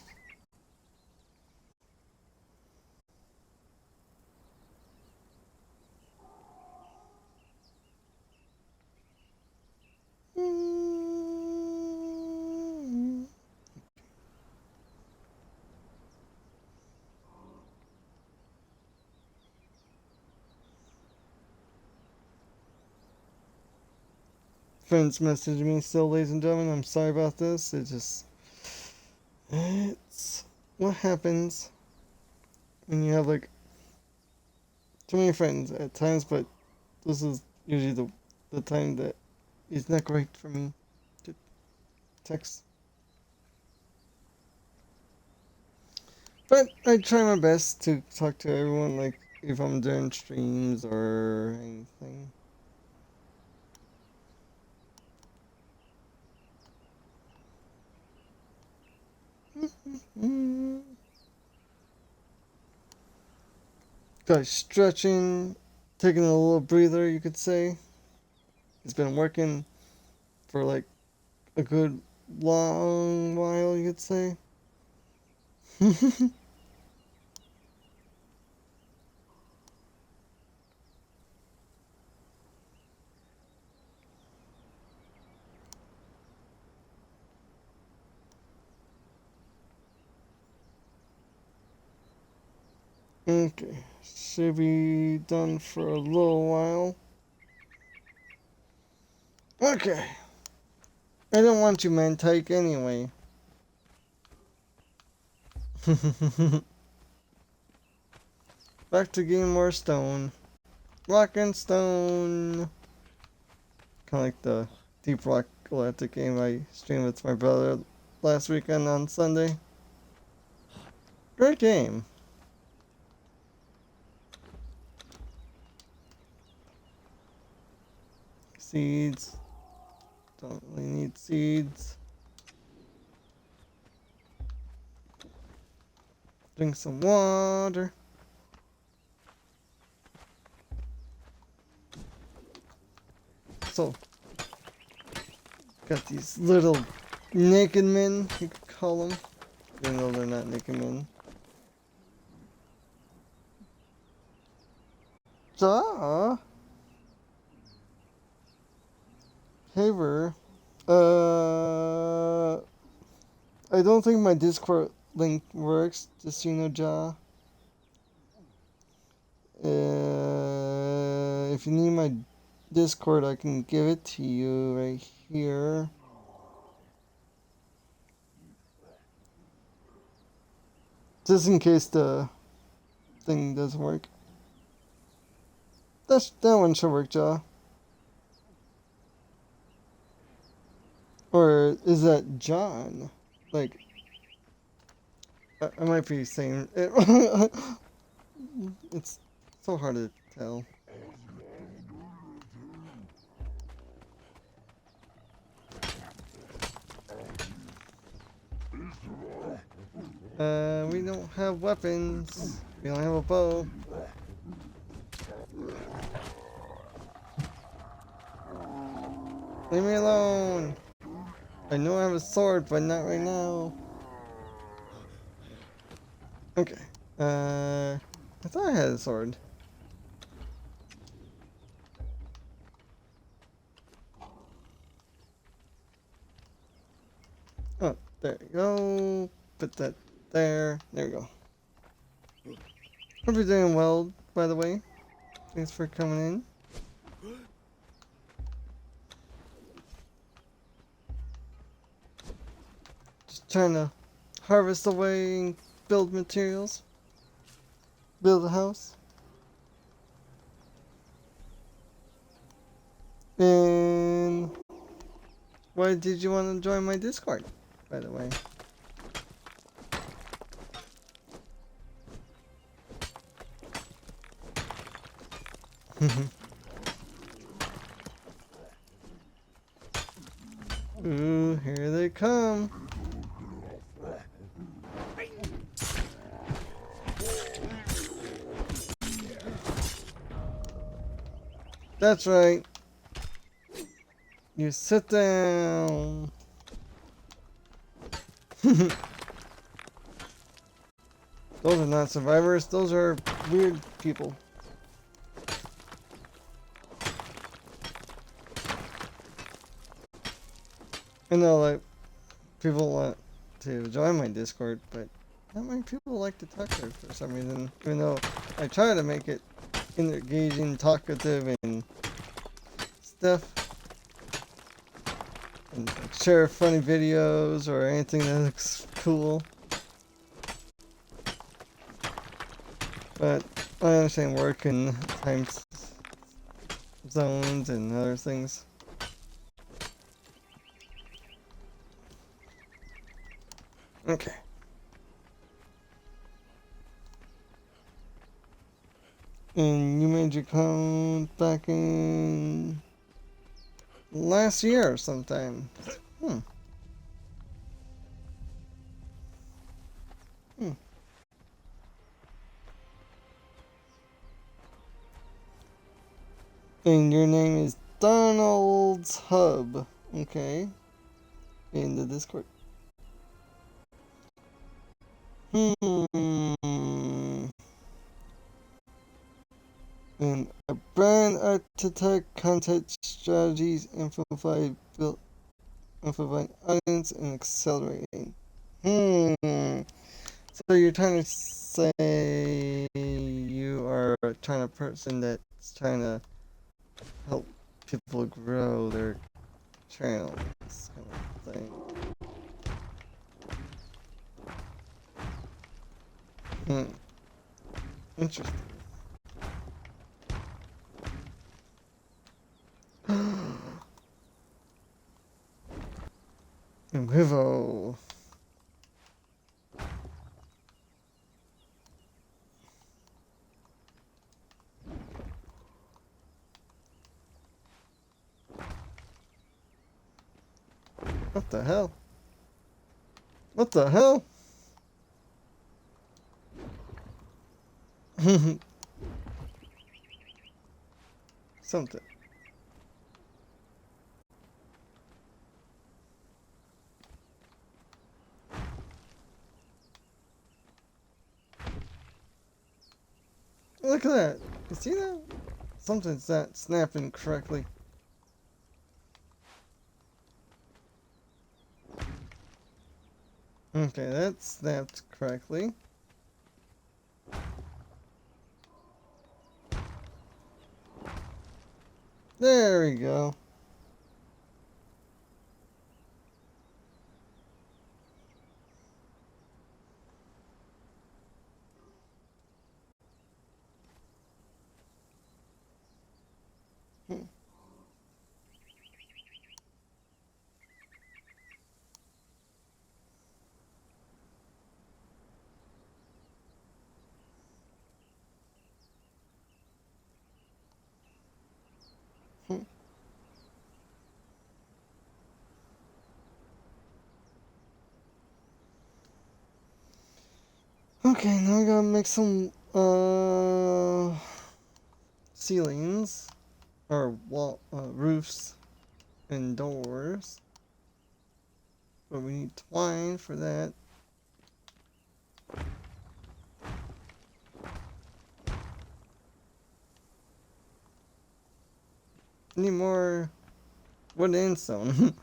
Friends messaging me still, ladies and gentlemen. I'm sorry about this. It's what happens when you have like too many friends at times, but this is usually the time that is not great for me to text. But I try my best to talk to everyone, like if I'm doing streams or anything. Guys, stretching, taking a little breather, you could say. It's been working for like a good long while, you could say. Okay, should be done for a little while. Okay. I don't want you, man. Take anyway. Back to getting more stone. Rock and stone. Kind of like the Deep Rock Galactic game I streamed with my brother last weekend on Sunday. Great game. Seeds. Don't really need seeds. Drink some water. So, got these little naked men, you could call them. Even though they're not naked men. Ja. Haver. I don't think my Discord link works, just so you know, Ja. If you need my Discord, I can give it to you right here. Just in case the thing doesn't work. That one should work, Ja. Or is that John? Like, I might be saying it. It's so hard to tell. We don't have weapons. We don't have a bow. Leave me alone. I know I have a sword, but not right now. Okay. I thought I had a sword. Oh, there you go. Put that there. There we go. Hope you're doing well, by the way. Thanks for coming in. Just trying to harvest away and build materials. Build a house. And why did you want to join my Discord, by the way? Ooh, here they come. That's right. You sit down. Those are not survivors. Those are weird people. I know, like, people want to join my Discord, but not many people like to talk there for some reason. Even though I try to make it engaging, talkative, and stuff. And like, share funny videos or anything that looks cool. But I understand work and time zones and other things. Okay. And you made your account back in last year sometime. Hmm. And your name is Donald's Hub. Okay. In the Discord. And a brand architect, content strategies, amplifying audience, and accelerating. So you're trying to say you are a kind of person that's trying to help people grow their channels, kind of thing. Interesting. And Vivo. What the hell? What the hell? Something. Look at that. You see that? Something's not snapping correctly. Okay, that snapped correctly. There we go. Okay, now I gotta make some ceilings or wall roofs and doors. But we need twine for that. Need more wood and stone.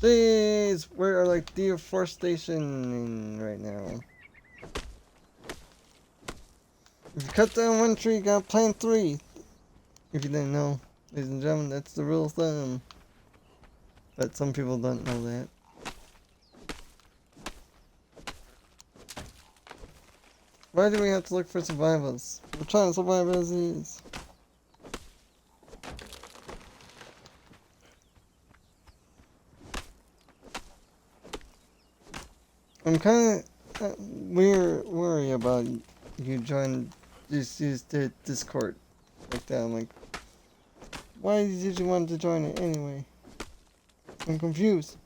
Jeez, we're like deforestation right now. If you cut down one tree, you gotta plant 3. If you didn't know, ladies and gentlemen, that's the rule of thumb. But some people don't know that. Why do we have to look for survivors? We're trying to survive as is. I'm kind of worried about you join use the Discord like that. I'm like, why did you want to join it anyway? I'm confused.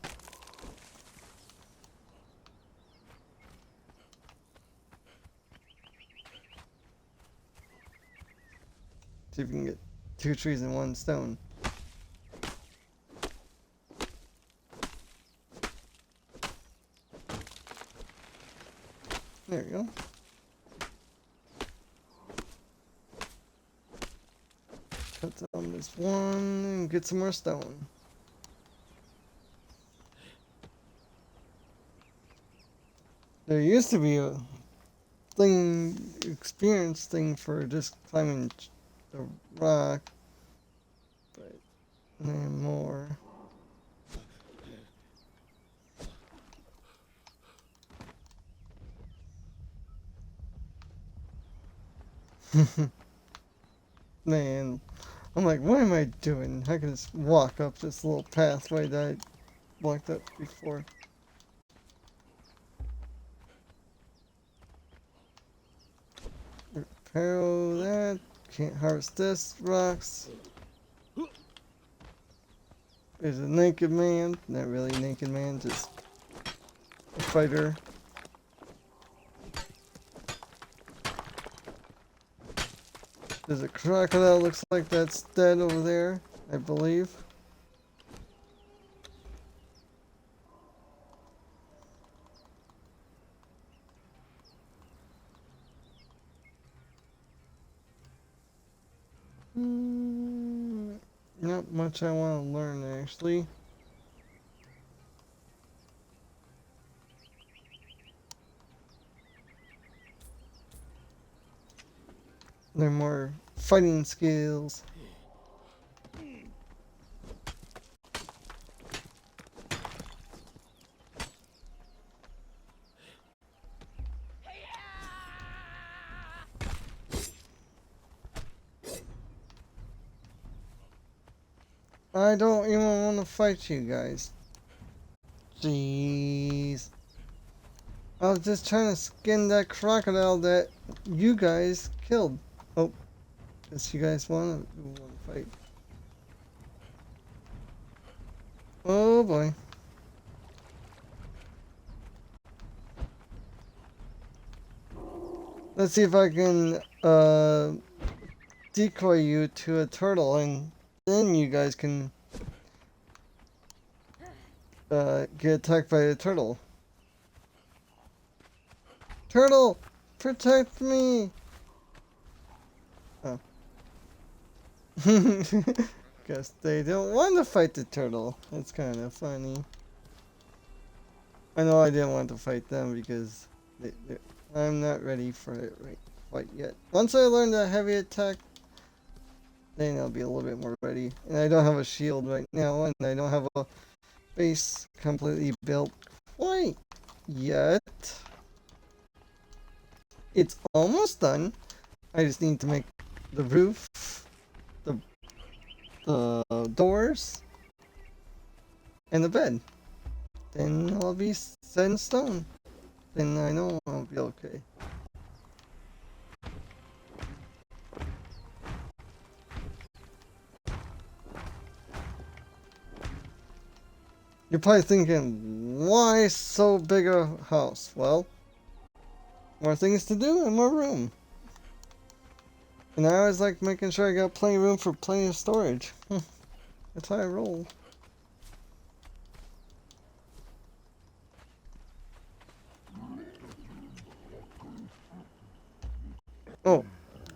See if we can get 2 trees and 1 stone. There we go. Cut down this one and get some more stone. There used to be a experience thing for just climbing the rock, but no more. Man, I'm like, what am I doing? I can just walk up this little pathway that I walked up before. Repair that. Can't harvest this. Rocks. There's a naked man. Not really a naked man, just a fighter. There's a crocodile, looks like that's dead over there, I believe. Not much I want to learn, actually. They're more fighting skills. I don't even want to fight you guys. Jeez. I was just trying to skin that crocodile that you guys killed. Oh, guess you guys want to fight. Oh boy. Let's see if I can decoy you to a turtle, and then you guys can get attacked by a turtle. Turtle, protect me! Oh. Guess they don't want to fight the turtle. That's kind of funny. I know I didn't want to fight them because I'm not ready for it right quite yet. Once I learn the heavy attack, then I'll be a little bit more ready. And I don't have a shield right now, and I don't have a base completely built quite yet. It's almost done. I just need to make the roof, the doors, and the bed. Then I'll be set in stone. Then I know I'll be okay. You're probably thinking, why so big a house? Well, more things to do and more room. And I always like making sure I got plenty of room for plenty of storage. That's how I roll.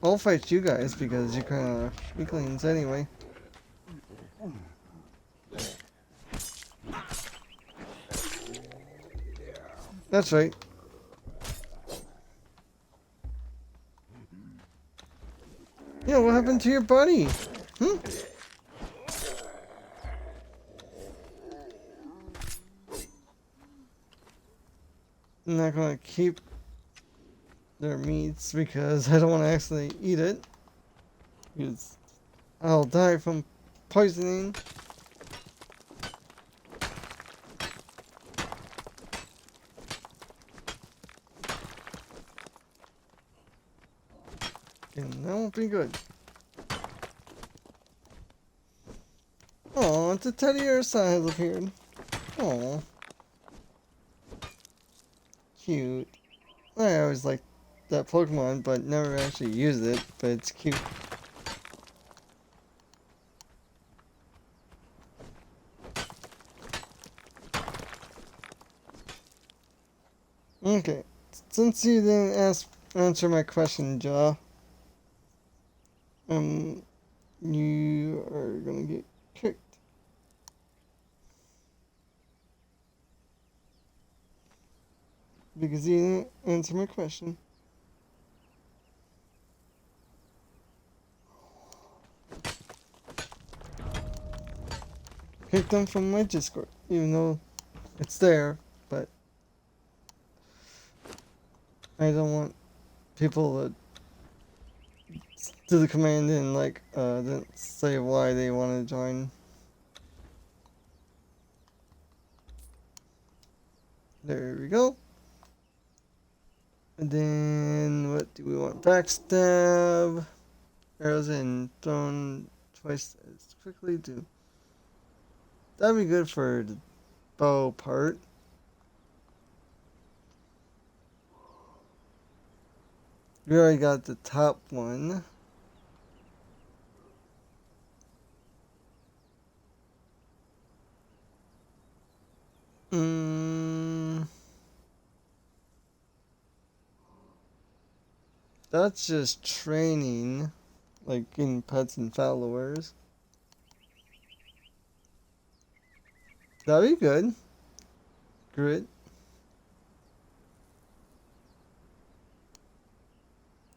I'll fight you guys because you're kind of weaklings anyway. That's right. Yeah, what happened to your buddy? Hmm? I'm not gonna keep their meats because I don't want to actually eat it. Because I'll die from poisoning. And that won't be good. Oh, the teddy Ursa has appeared. Oh, cute. I always liked that Pokemon, but never actually used it, but it's cute. Okay, since you didn't answer my question, Jaw, you are gonna get kicked. Because you didn't answer my question. Kicked them from my Discord, even though it's there, but I don't want people to do the command and like then say why they want to join. There we go. And then what do we want? Backstab, arrows and thrown twice as quickly. Do that'd be good for the bow part. We already got the top one. That's just training, like getting pets and followers. That'd be good. Grit.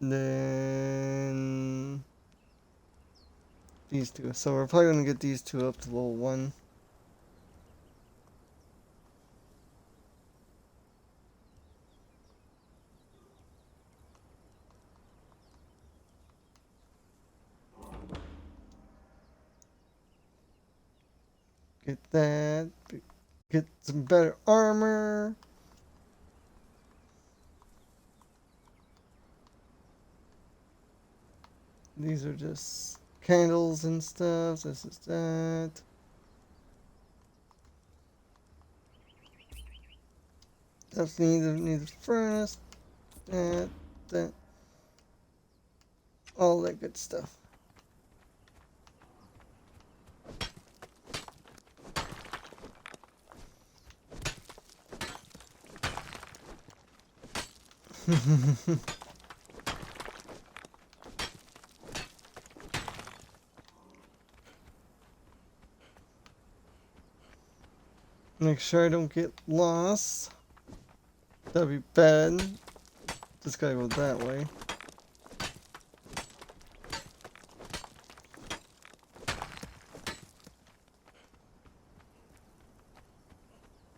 Then these two. So we're probably gonna get these two up to level 1. Get that. Get some better armor. These are just candles and stuff. This is that. Definitely need the furnace. That. All that good stuff. Make sure I don't get lost. That'd be bad. Just gotta go that way.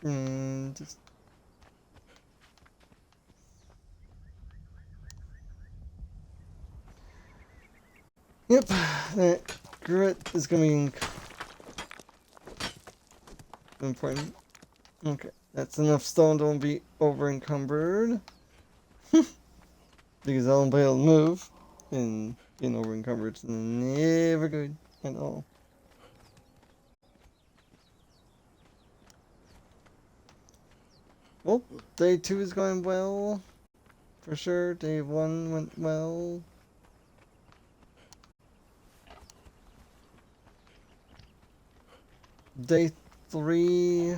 And just yep, that grit is gonna be important. Okay, that's enough stone. Don't be over encumbered. Because I won't be able to move. And being over encumbered is never good at all. Well, day 2 is going well. For sure. Day 1 went well. Day 3.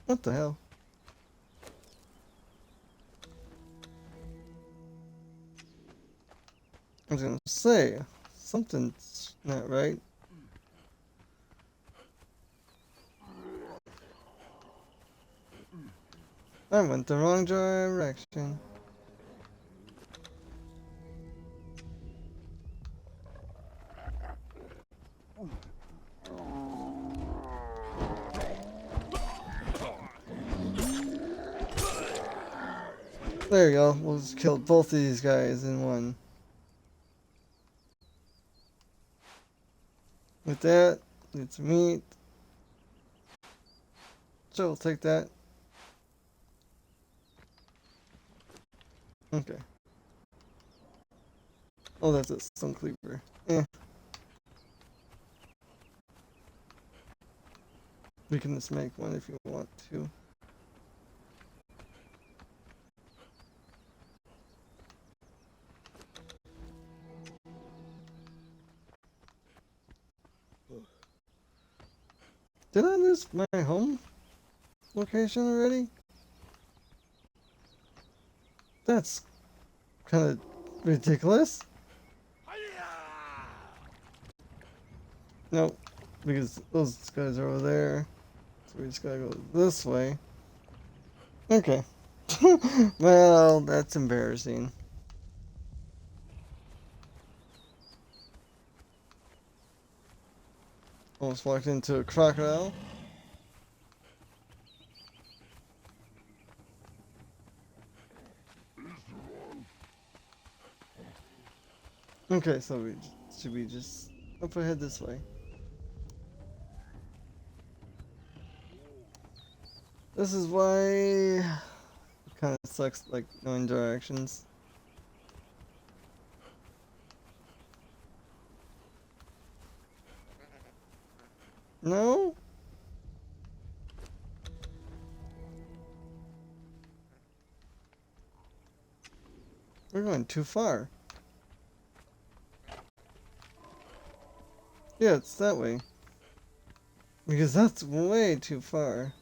What the hell? I was gonna say, something's not right. I went the wrong direction. There you go. We'll just kill both of these guys in one. With that, it's meat. So we'll take that. Okay. Oh, that's a stone cleaver. Eh. We can just make one if you want to. Did I lose my home location already? That's kind of ridiculous. Nope, because those guys are over there. So we just gotta go this way. Okay. Well, that's embarrassing. Almost walked into a crocodile. Okay, so should we just up ahead this way? This is why it kind of sucks, like knowing directions. No? We're going too far. Yeah, it's that way. Because that's way too far.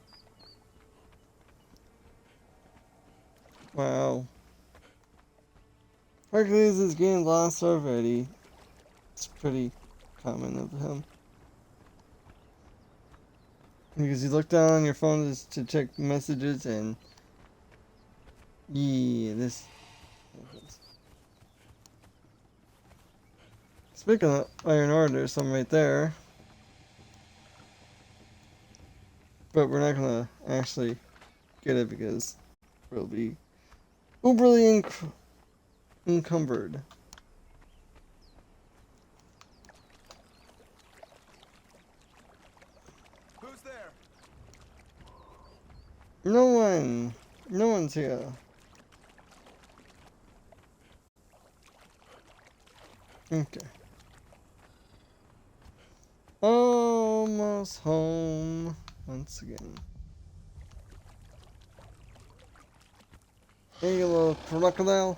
Wow. Hercules is getting lost already. It's pretty common of him. Because you look down on your phone just to check messages and... Yeah, this... Speaking of Iron Ore, there's some right there. But we're not gonna actually get it because we'll be uberly encumbered. Who's there? No one. No one's here. Okay. Almost home once again. Hey, you little crocodile.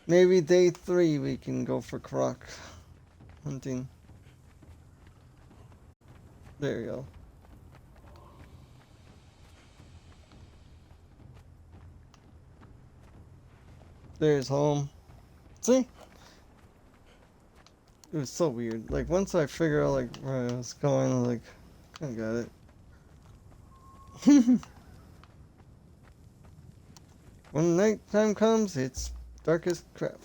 Maybe day 3 we can go for croc hunting. There you go. There's home. See? It was so weird. Like, once I figure out, like, where I was going, I was like, I got it. When nighttime comes, it's dark as crap.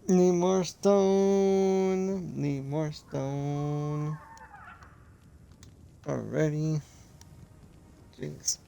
Need more stone. Need more stone. Already. Jeez.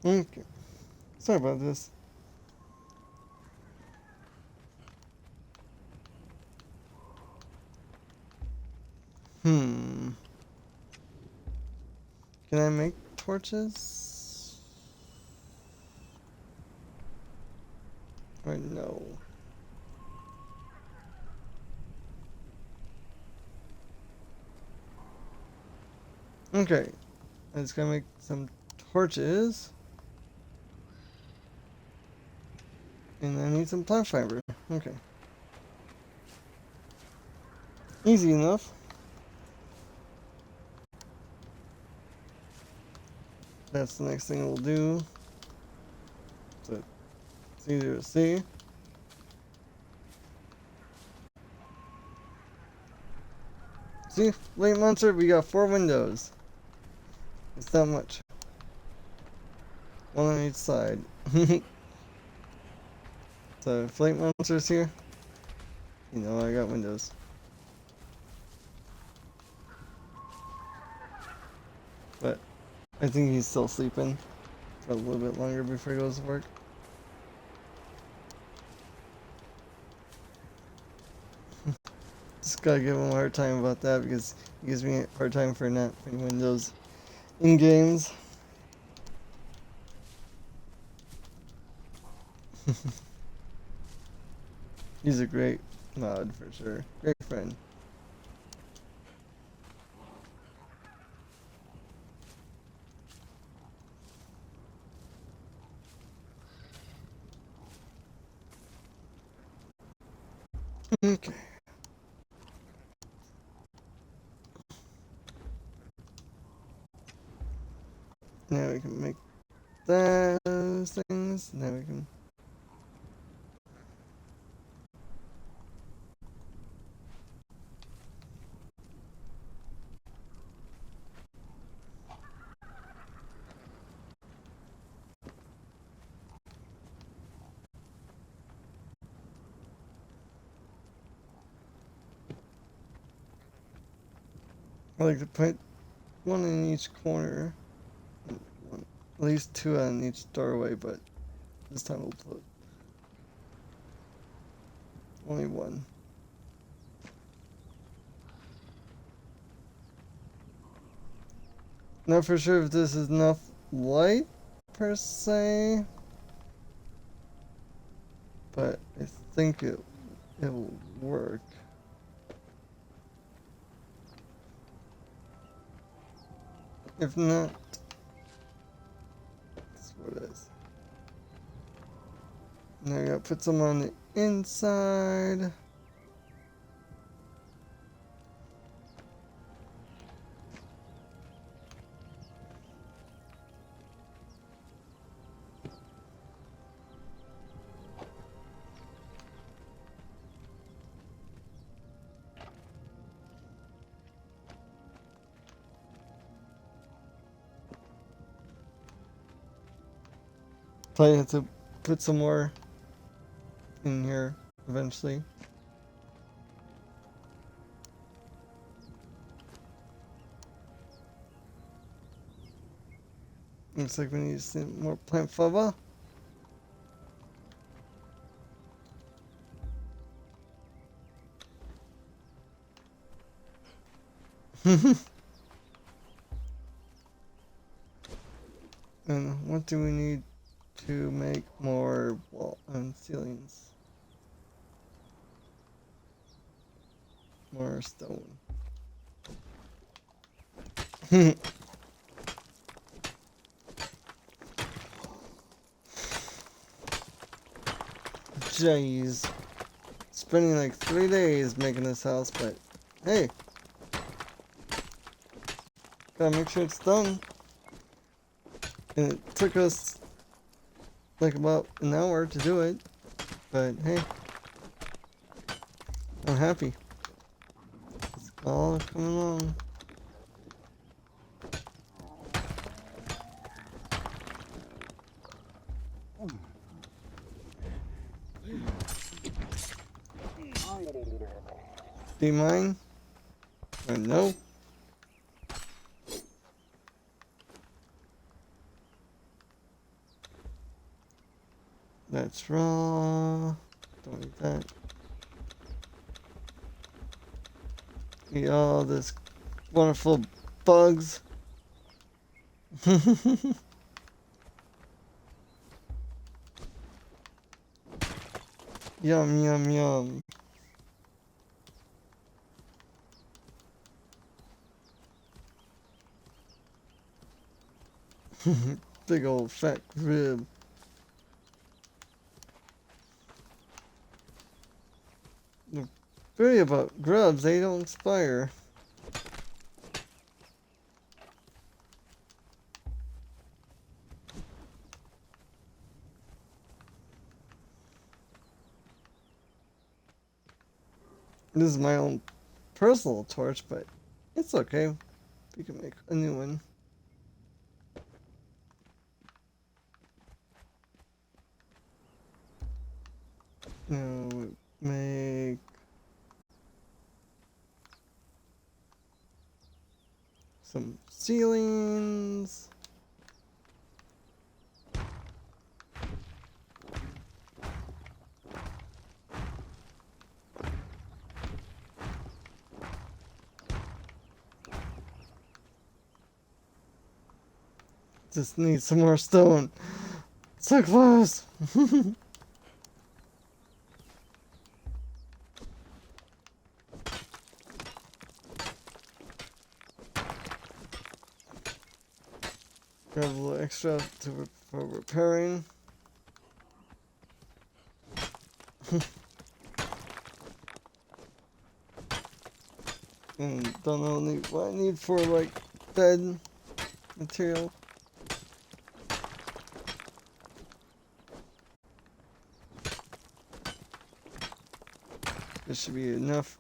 Okay. Sorry about this. Hmm. Can I make torches? Or no? Okay. I'm just gonna make some torches. And I need some plant fiber. Okay. Easy enough. That's the next thing we'll do. So it's easier to see. See, Flame Monster, we got 4 windows. It's not much. One on each side. So, Flame Monster's here. You know, I got windows. But I think he's still sleeping for a little bit longer before he goes to work. Just gotta give him a hard time about that because he gives me a hard time for not putting windows in games. He's a great mod for sure. Great friend. Okay. Now we can make those things. Now we can. I like to put one in each corner. At least 2 on each doorway, but this time we'll put only 1. Not for sure if this is enough light per se, but I think it will work. If not, that's what it is. Now I gotta put some on the inside. Probably have to put some more in here eventually. Looks like we need some more plant fiber. And what do we need to make more wall and ceilings? More stone. Jeez. Spending like 3 days making this house, but hey. Gotta make sure it's done. And it took us like about an hour to do it, but hey, I'm happy. It's all coming along. Be mine? Or no? That's raw. Don't need that. Eat all this wonderful bugs. Yum, yum, yum. Big old fat rib. The beauty about grubs, they don't expire. This is my own personal torch, but it's okay. We can make a new one. Now we make some ceilings. Just need some more stone. So close. Grab a little extra for repairing. And don't know what I need for like bed material. This should be enough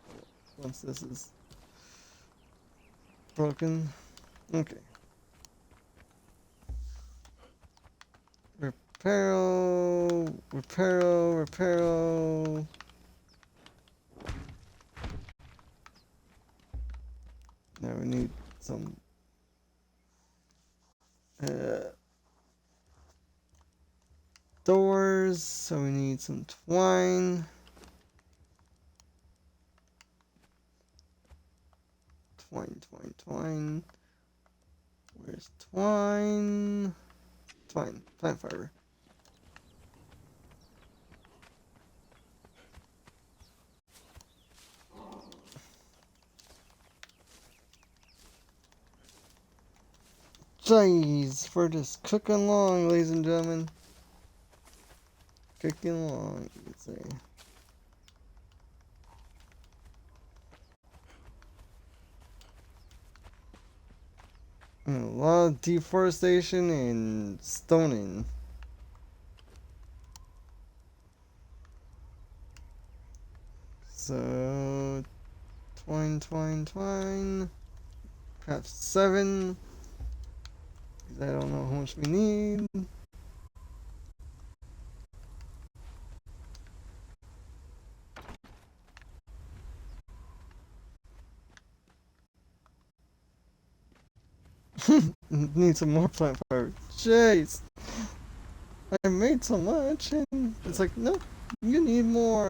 once this is broken. Okay. Reparo. Now we need some doors, so we need some twine. Twine. Where's twine? Twine, plant fiber. Jeez, we're just cooking along, ladies and gentlemen. Cooking along, you could say. And a lot of deforestation and stoning. So, twine. Craft 7. I don't know how much we need. Need some more plant fiber. Jeez. I made so much and it's like, nope, you need more.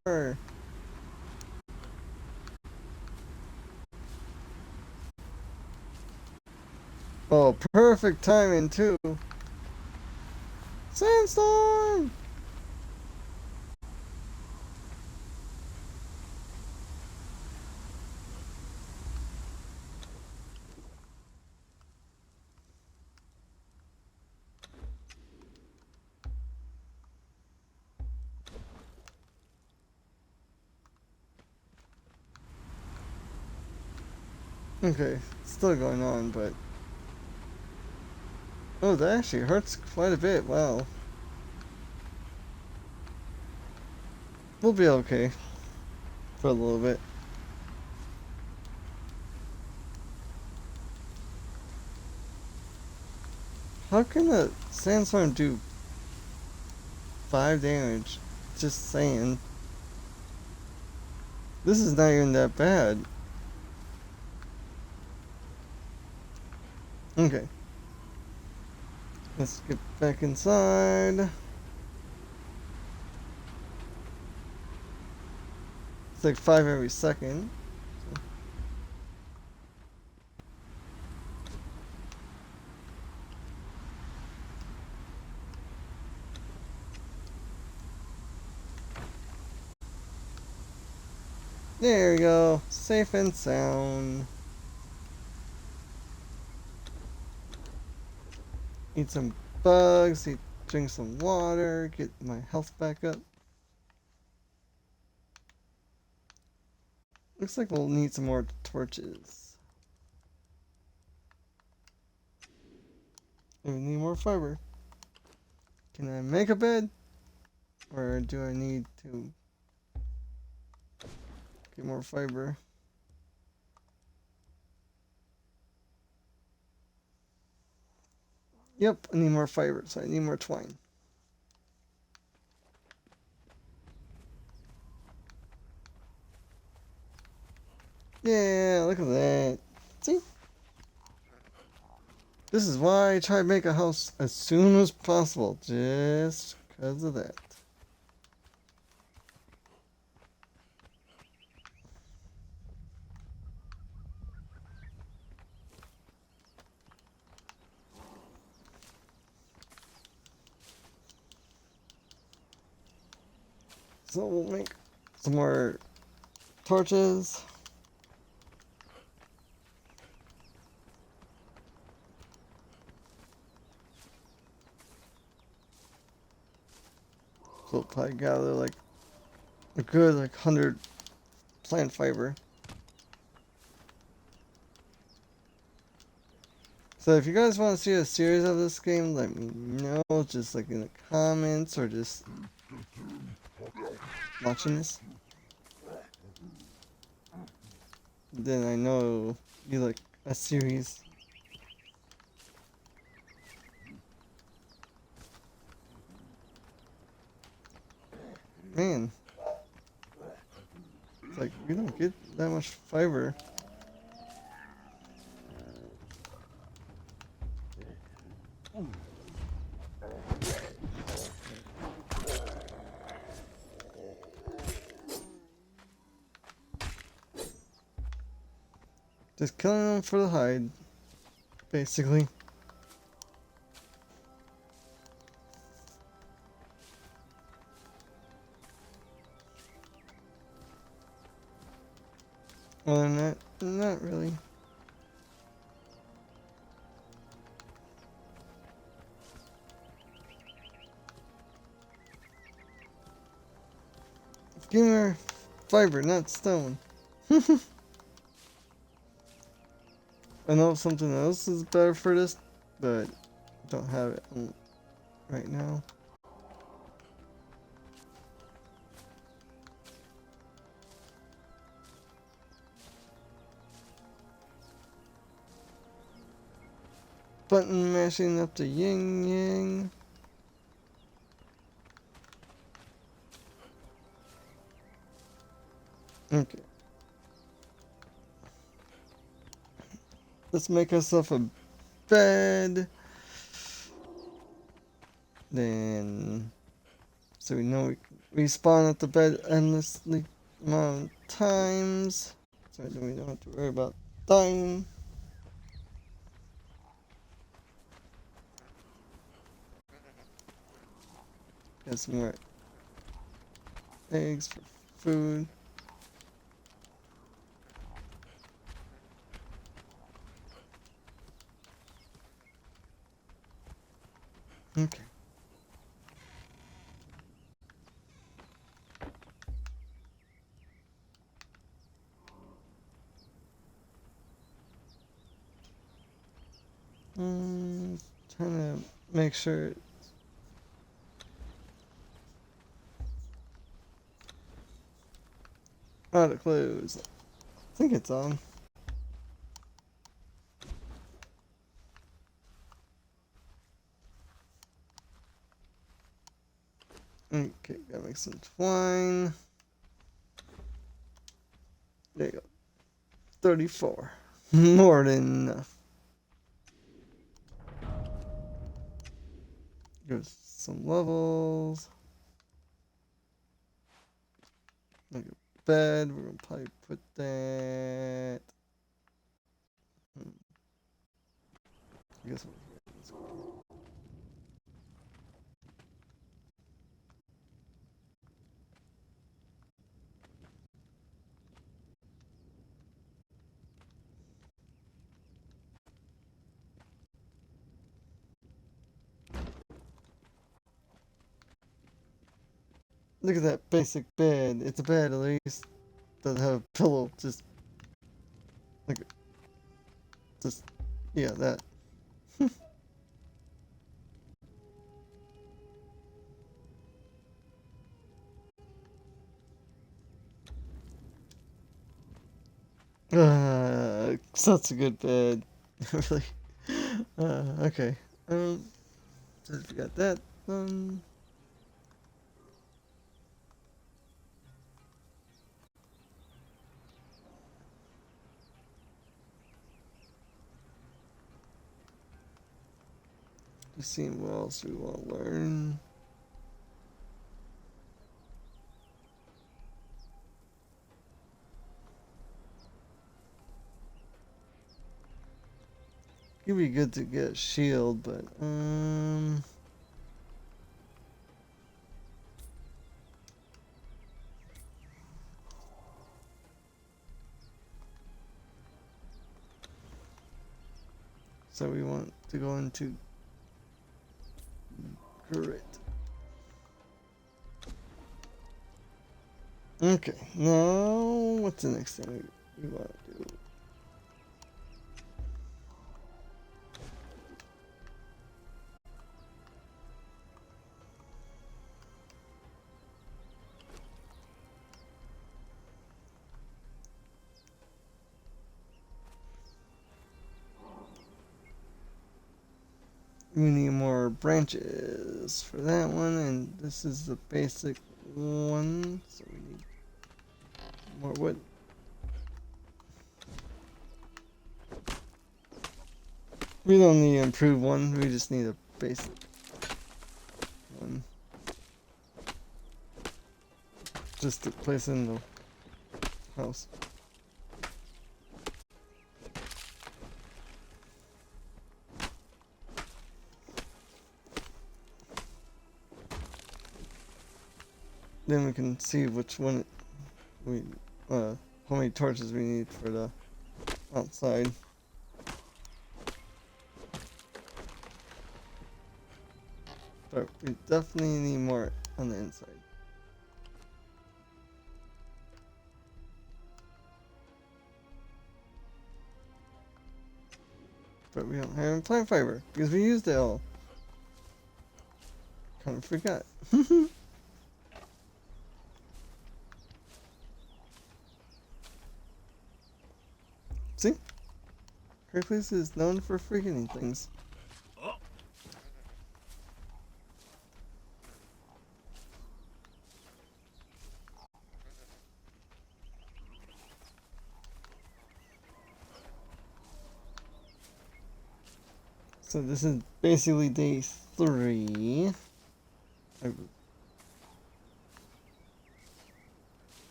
Oh, perfect timing too. Sandstorm! Okay, still going on, but... Oh, that actually hurts quite a bit, wow. We'll be okay. For a little bit. How can a sandstorm do 5 damage? Just saying. This is not even that bad. Okay. Let's get back inside. It's like 5 every second. There we go. Safe and sound. Eat some bugs, drink some water, get my health back up. Looks like we'll need some more torches. And we need more fiber. Can I make a bed? Or do I need to get more fiber? Yep, I need more fiber, so I need more twine. Yeah, look at that. See? This is why I try to make a house as soon as possible, just because of that. So we'll make some more torches. So we'll probably gather like a good 100 plant fiber. So if you guys want to see a series of this game, let me know, just like in the comments or just watching this. Then I know you like a series. Man, it's like we don't get that much fiber. Just killing them for the hide, basically. Other than that, not really. Give me more fiber, not stone. I know something else is better for this, but don't have it right now. Button mashing up the yin yang. Okay. Let's make ourselves a bed. Then, so we know we can respawn at the bed endlessly amount of times. So then we don't have to worry about dying. Got some more eggs for food. Okay. Trying to make sure. Out of clothes. I think it's on. Okay, gotta make some twine. There you go. 34. More than enough. Give some levels. Make a bed. We're gonna probably put that. I guess over here. Let's go. Look at that basic bed. It's a bed at least. Doesn't have a pillow. Like, just yeah, that. Such a good bed. Really. Okay. So we got that done. Just seeing what else we want to learn. It'd be good to get a shield, but so we want to go into grit. Okay, now what's the next thing we want to do? We need more branches for that one, and this is the basic one, so we need more wood. We don't need an improved one, we just need a basic one. Just to place in the house. Then we can see which one how many torches we need for the outside. But we definitely need more on the inside. But we don't have any plant fiber because we used it all. Kind of forgot. See? Great Place is known for forgetting things. So this is basically day 3.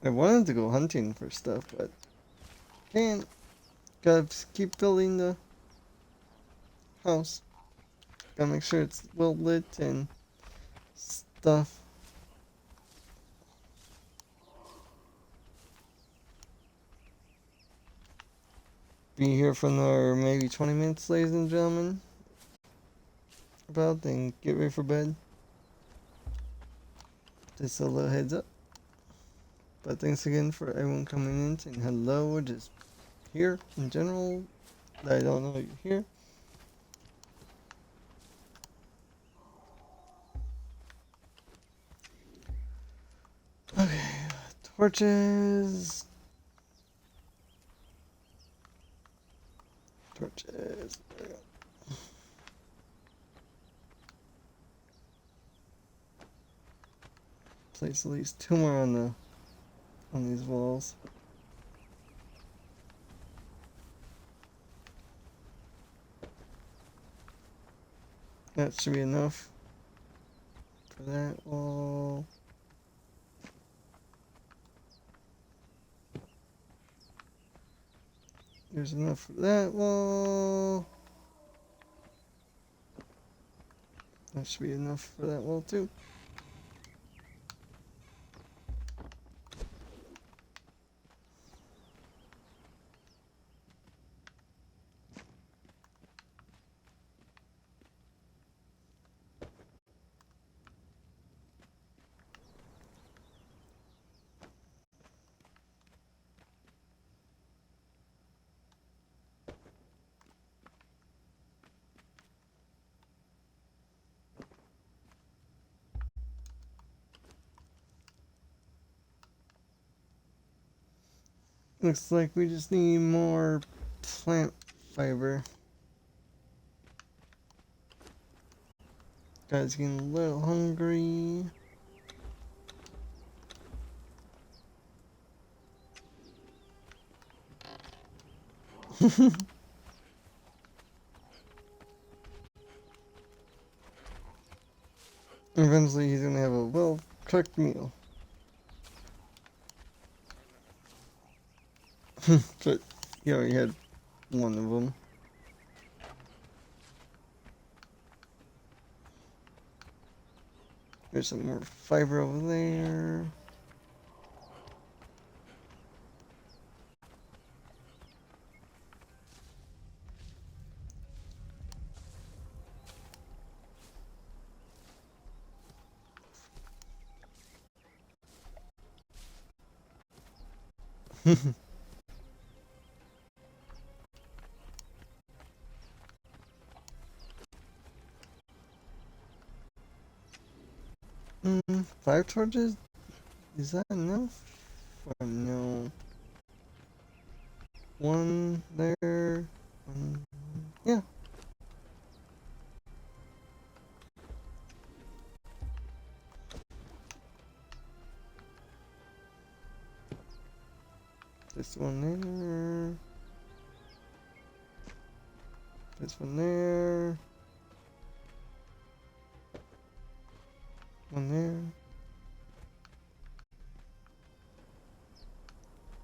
I wanted to go hunting for stuff, but can't. Gotta keep building the house. Gotta make sure it's well lit and stuff. Be here for another maybe 20 minutes, ladies and gentlemen. About then get ready for bed. Just a little heads up. But thanks again for everyone coming in saying hello or just here in general. I don't know you're here. Okay, torches. Torches. There we go. Place at least 2 more on these walls. That should be enough for that wall. There's enough for that wall. That should be enough for that wall too. Looks like we just need more plant fiber. Guys getting a little hungry. Eventually he's gonna have a well-cooked meal. But he already had one of them. There's some more fiber over there. Mm, 5 torches? Is that enough? Or no? One there. One, yeah. This one there. This one there. One there.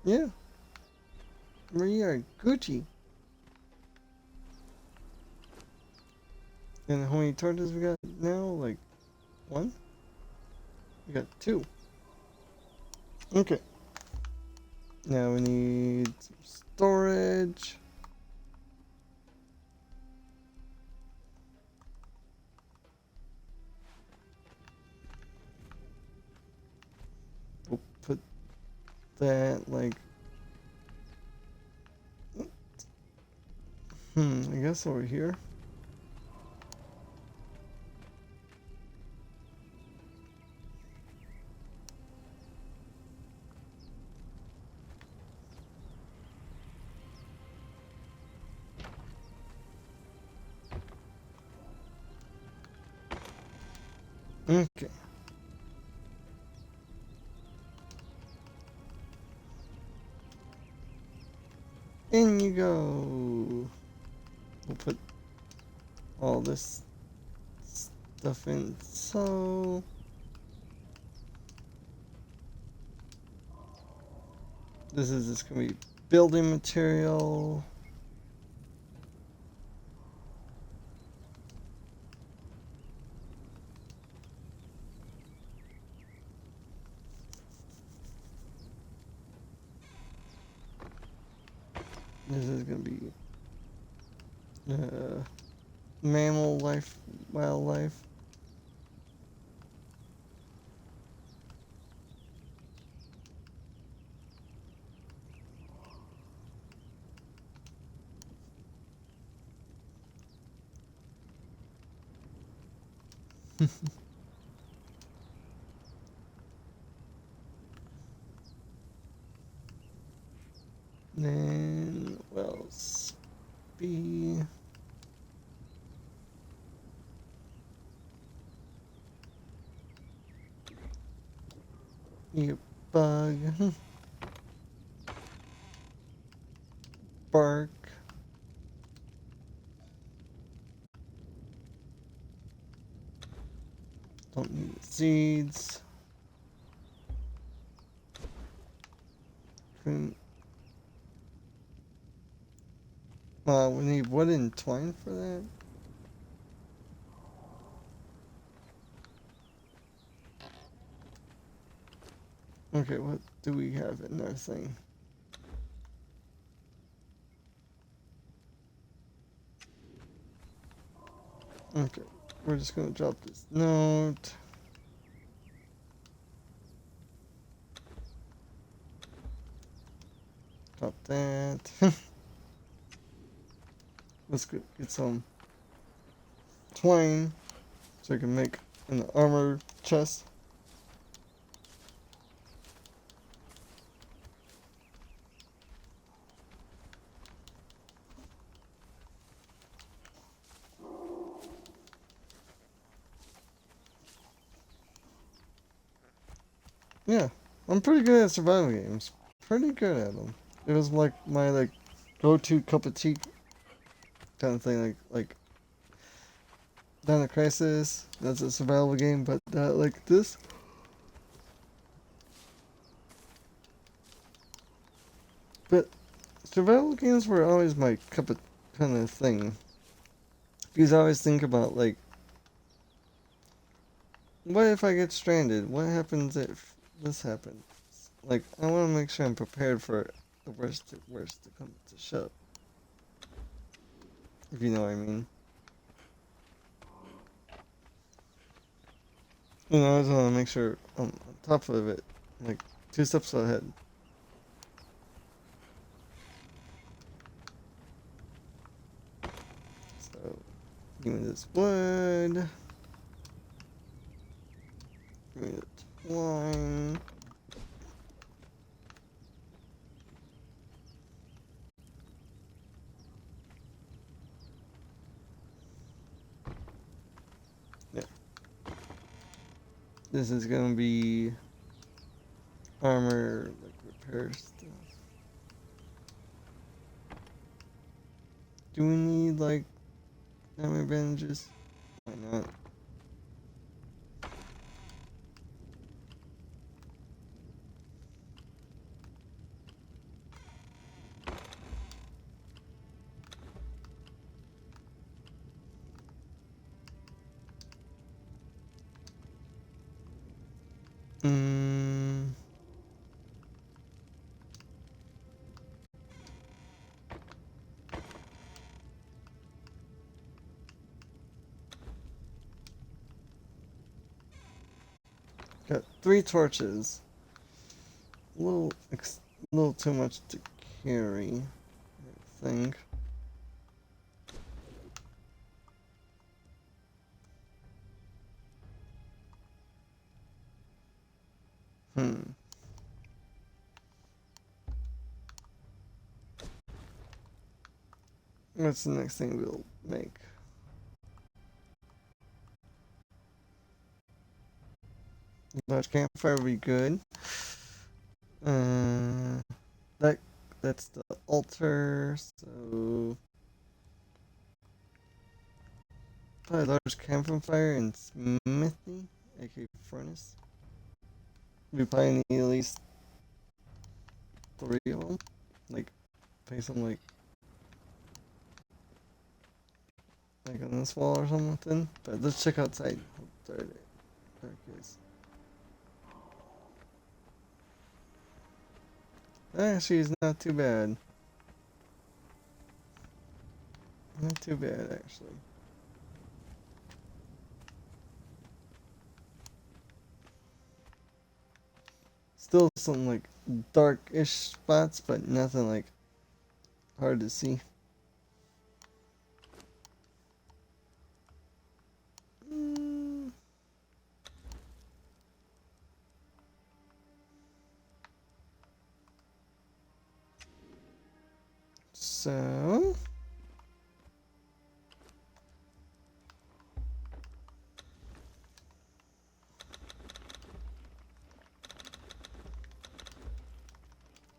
Yeah. We are Gucci. And how many torches we got now? Like, one? We got 2. Okay. Now we need some storage. We'll put that like... I guess over here. Okay. In you go. We'll put all this stuff in so. This is just gonna be building material. This is gonna be mammal life, wildlife. Then what else? Be you bug. Bark. Don't need the seeds. We need wooden twine for that. Okay, what do we have in our thing? Okay, we're just gonna drop this note. Drop that. Let's get some twine so I can make an armor chest. Yeah, I'm pretty good at survival games. Pretty good at them. It was like my go-to cup of tea kind of thing. Like Dino Crisis. That's a survival game, but like this. But survival games were always my cup of kind of thing. Because I always think about like, what if I get stranded? What happens if this happens? Like, I want to make sure I'm prepared for the worst to come to shove. If you know what I mean. You know, I just want to make sure I'm on top of it, like 2 steps ahead. So, give me this wood. Give me the twine. Yeah. This is gonna be armor, like repair stuff. Do we need like armor bandages? Why not? Mm. Got 3 torches. A little too much to carry, I think. Hmm. What's the next thing we'll make? Large campfire would be good. That that's the altar. So probably large campfire and smithy, aka furnace. We probably need at least 3 of them. Like, place them like on this wall or something. But let's check outside how dark it is. Actually, it's not too bad. Not too bad, actually. Still some like dark-ish spots, but nothing like hard to see. So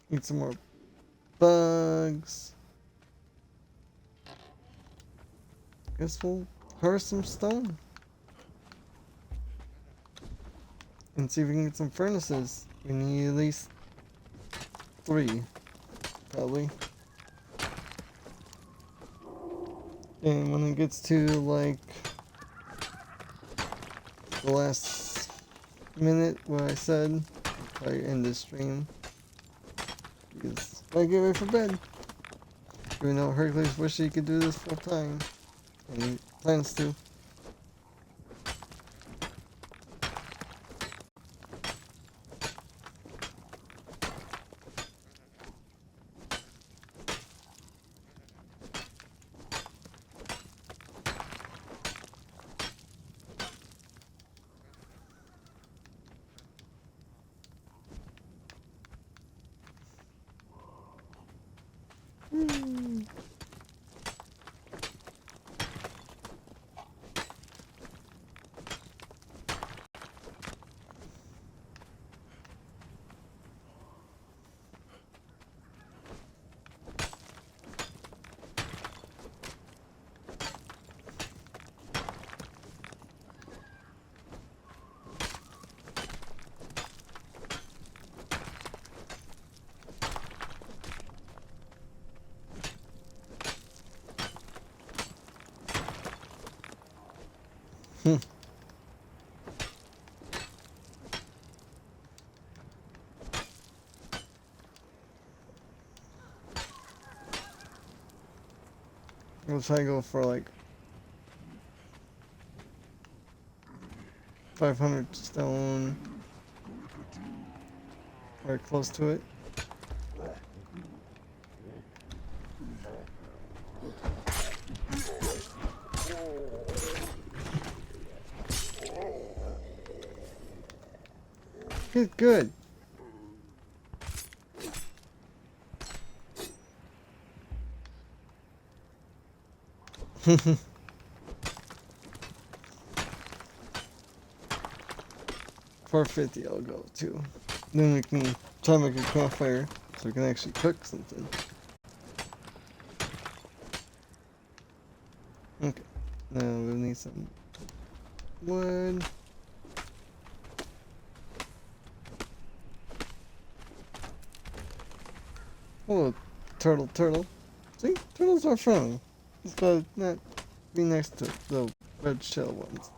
need some more bugs. Guess we'll harvest some stone and see if we can get some furnaces. We need at least 3, probably. And when it gets to like the last minute, what I said, I'll probably end this stream. Because I get ready for bed. Even though Hercules wishes he could do this full time. And he plans to. We'll try to go for like 500 stone or close to it. Good, good. $4.50 I'll go too. Then we can try to make a campfire so we can actually cook something. Okay. Now we'll need some wood. Oh, turtle, turtle. See? Turtles are friendly. Just gotta not be next to the red shell ones.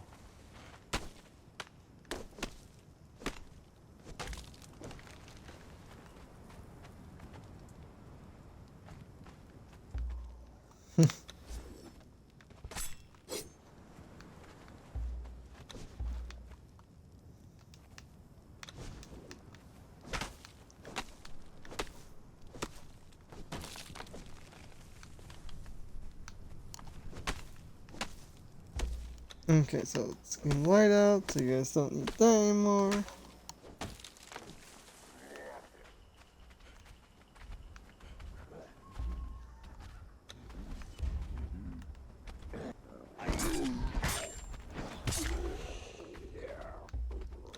Okay, so it's getting light out, so you guys don't need that anymore.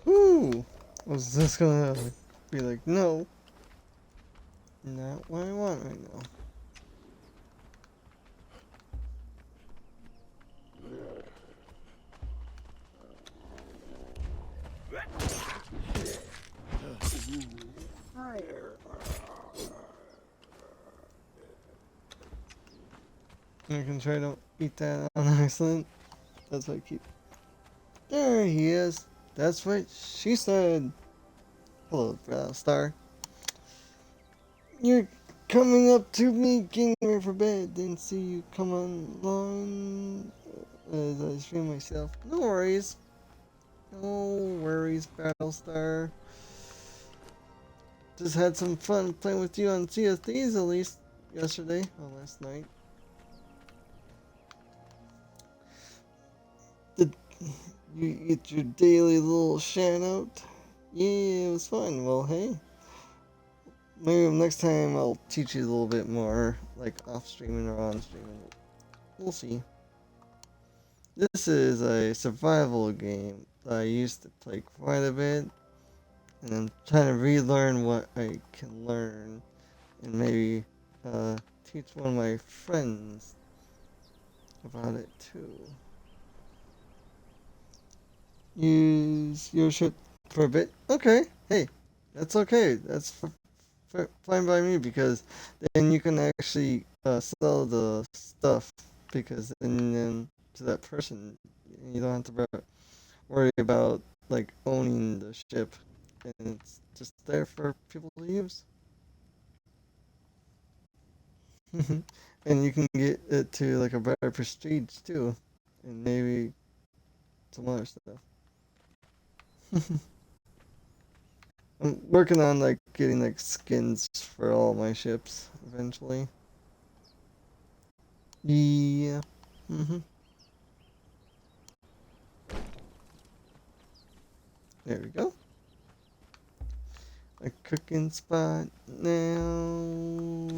Ooh! Was this gonna be like, no? Not what I want right now. I can try to eat that on accident. That's what I keep. There he is. That's what she said. Hello, Star. You're coming up to me, getting ready for bed. Didn't see you come online as I stream myself. No worries. No worries, Battlestar. Just had some fun playing with you on Sea of Thieves at least yesterday or last night. Did you get your daily little shout out? Yeah, it was fun. Well, hey. Maybe next time I'll teach you a little bit more, like off streaming or on streaming. We'll see. This is a survival game that I used to play quite a bit, and I'm trying to relearn what I can learn, and maybe teach one of my friends about it too. Use your ship for a bit? Okay, hey, that's okay. That's fine by me because then you can actually sell the stuff because then to that person, you don't have to worry about like owning the ship, and it's just there for people to use. And you can get it to like a better prestige too, and maybe some other stuff. I'm working on like getting like skins for all my ships eventually. Yeah. There we go. A cooking spot now.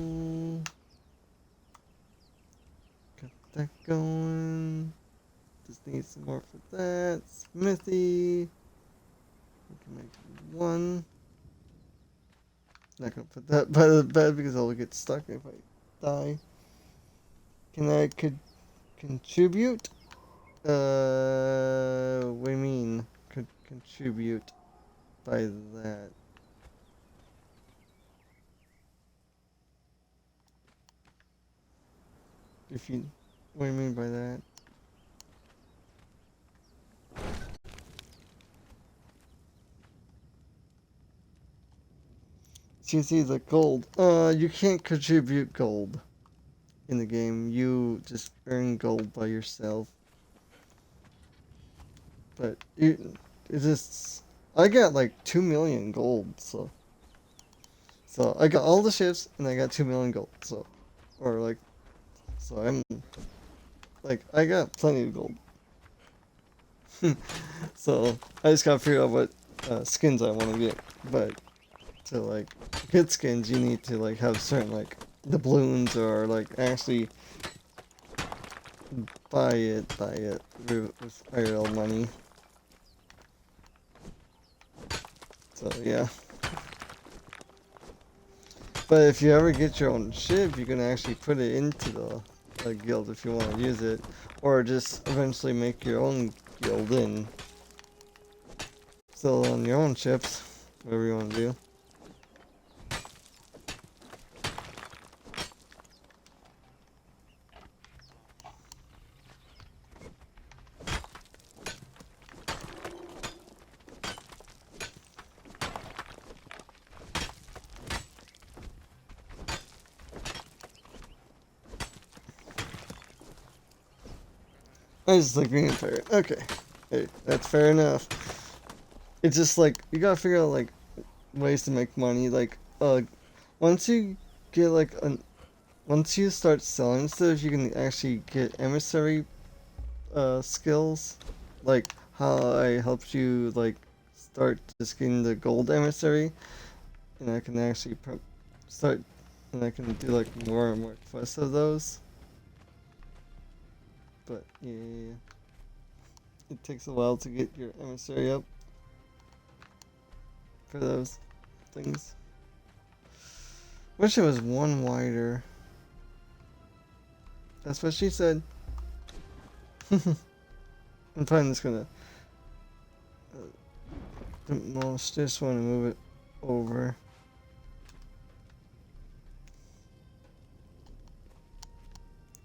Got that going. Just need some more for that. Smithy. We can make one. Not gonna put that by the bed because I'll get stuck if I die. Can I contribute? What do you mean? Could contribute by that? If you, what do you mean by that? So you see the gold. You can't contribute gold in the game. You just earn gold by yourself. But it's just, I got like 2 million gold, so I got all the ships and I got 2 million gold, so I'm like I got plenty of gold. So I just gotta figure out what skins I want to get, but to like get skins you need to like have certain like doubloons or like actually buy it with real money. So yeah. But if you ever get your own ship, you can actually put it into the guild if you want to use it, or just eventually make your own guild and sell on your own ships, whatever you want to do. I just like being a pirate. Okay. Hey, that's fair enough. It's just like, you gotta figure out like ways to make money. Like, once you get like once you start selling stuff, you can actually get emissary skills. Like how I helped you like start just getting the gold emissary, and I can actually start, and I can do like more and more quests of those. But yeah, it takes a while to get your emissary up for those things. Wish it was one wider. That's what she said. I'm probably just gonna demolish this one and move it over.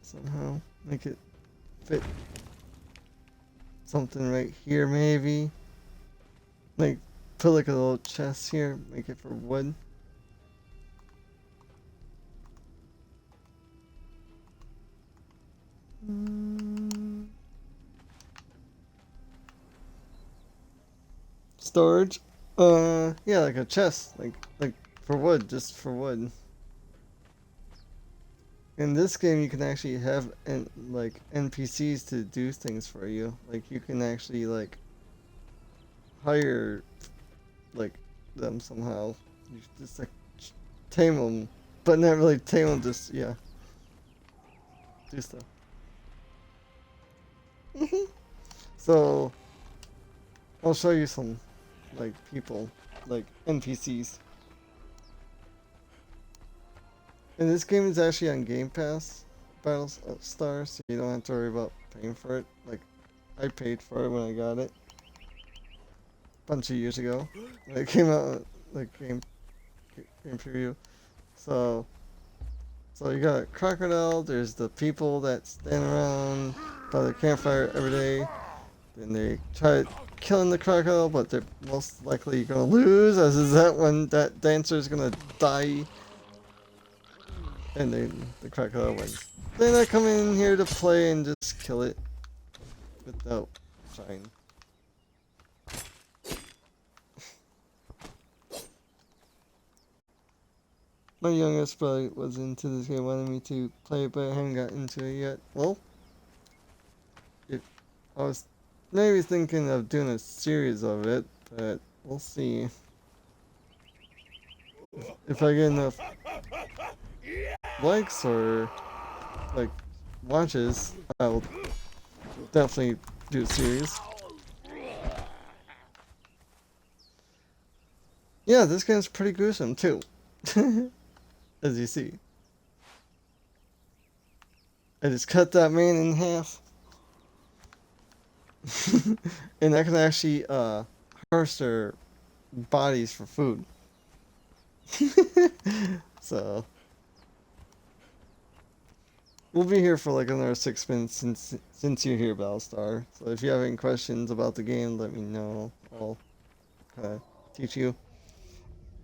Somehow make it fit something right here, maybe. Like, put like a little chest here, make it for wood. Storage? Yeah, like a chest, like for wood, just for wood. In this game, you can actually have like NPCs to do things for you. Like you can actually like hire like them somehow. You just like tame them, but not really tame them. Just yeah, do stuff. So I'll show you some like people, like NPCs. And this game is actually on Game Pass, Battlestar, so you don't have to worry about paying for it. Like, I paid for it when I got it. A bunch of years ago. When it came out, like, game preview. So, So you got crocodile, there's the people that stand around by the campfire every day. Then they try killing the crocodile, but they're most likely gonna lose, as is that when that dancer's gonna die. And then the crocodile wins. Then I come in here to play and just kill it without trying. My youngest brother was into this game, wanted me to play it, but I haven't got into it yet. Well, I was maybe thinking of doing a series of it, but we'll see. If I get enough likes or like watches, I'll definitely do a series. Yeah, this game's pretty gruesome too. As you see. I just cut that man in half. And I can actually harvest their bodies for food. So we'll be here for like another 6 minutes since you're here, Battlestar. So if you have any questions about the game, let me know. I'll teach you.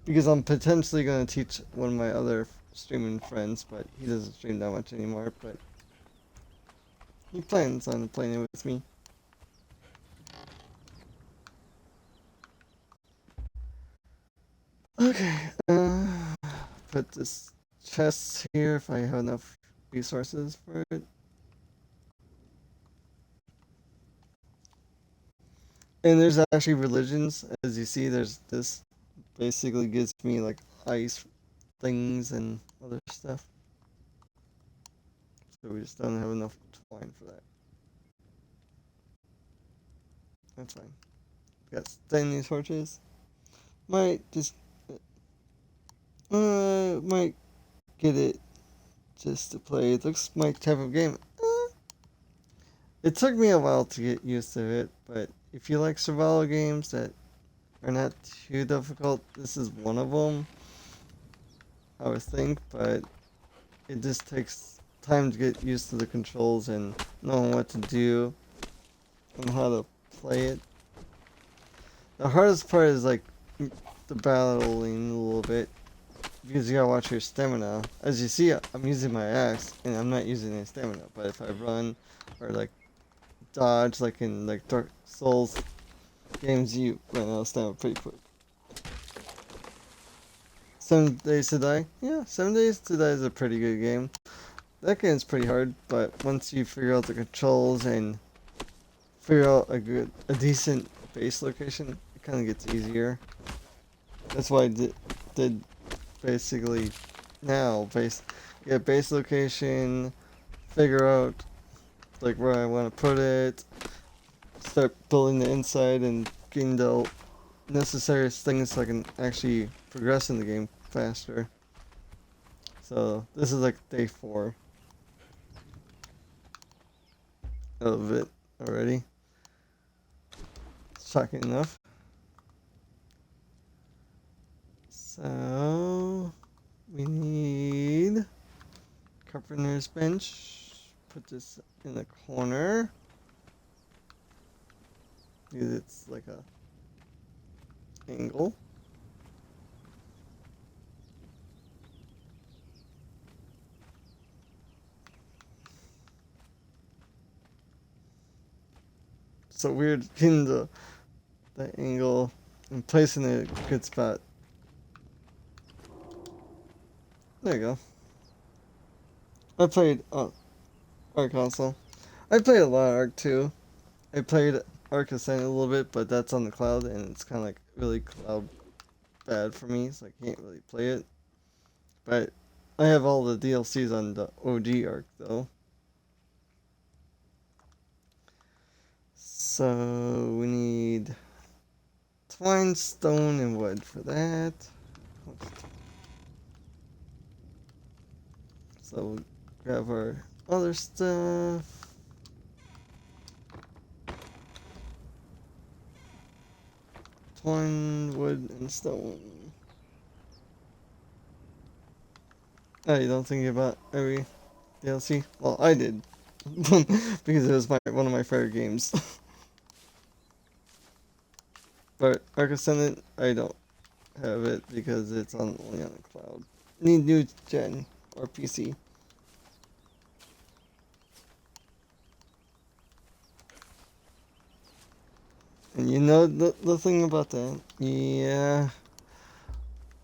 Because I'm potentially going to teach one of my other streaming friends, but he doesn't stream that much anymore, but he plans on playing it with me. Okay, put this chest here if I have enough resources for it. And there's actually religions, as you see, there's this basically gives me like ice things and other stuff. So we just don't have enough twine for that. That's fine. Got stainless torches. Might just might get it just to play. It looks my type of game. It took me a while to get used to it, but if you like survival games that are not too difficult, this is one of them. I would think, but it just takes time to get used to the controls and knowing what to do and how to play it. The hardest part is like the battling a little bit, because you gotta watch your stamina. As you see, I'm using my axe and I'm not using any stamina, but if I run or like dodge like in like Dark Souls games, you run out of stamina pretty quick. 7 Days to Die? Yeah, 7 Days to Die is a pretty good game. That game's pretty hard, but once you figure out the controls and figure out a decent base location, it kind of gets easier. That's why I did basically now get base location, figure out like where I want to put it, start building the inside and getting the necessary things so I can actually progress in the game faster. So this is like day 4 of it already. Shocking enough. So we need carpenter's bench. Put this in the corner. Because it's like a angle. So weird getting the angle and placing it in a good spot. There you go. I played Ark also. I played a lot of Ark too. I played Ark Ascent a little bit, but that's on the cloud and it's kind of like really cloud bad for me, so I can't really play it. But I have all the DLCs on the OG Ark though. So we need twine, stone, and wood for that. So we'll grab our other stuff. Twine, wood, and stone. Oh, you don't think about every DLC? Well, I did. Because it was one of my favorite games. But Arc Ascendant, I don't have it because it's only on the cloud. Need new gen or PC. And you know the thing about that? Yeah.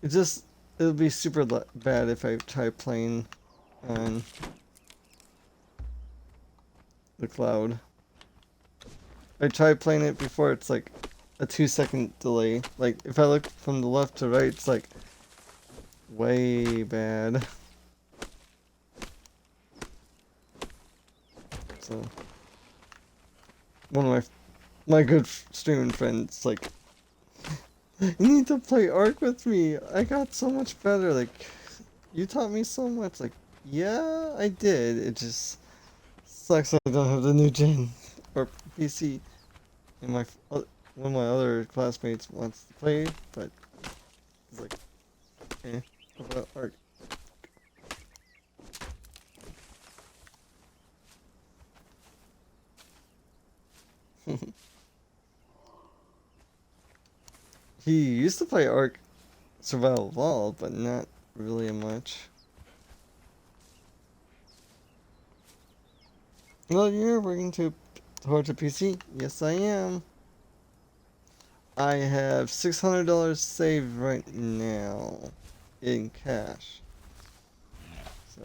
It'll be super bad if I try playing on the cloud. I tried playing it before, it's like a 2-second delay. Like, if I look from the left to right, it's like way bad. So, one of my good streaming friends, like, you need to play Ark with me. I got so much better. Like, you taught me so much. Like, yeah, I did. It just sucks I don't have the new gen or PC. And one of my other classmates wants to play, but he's like, eh, about Ark. He used to play Ark Survival Evolved, but not really much. Well, you're working towards a PC? Yes, I am. I have $600 saved right now in cash. So,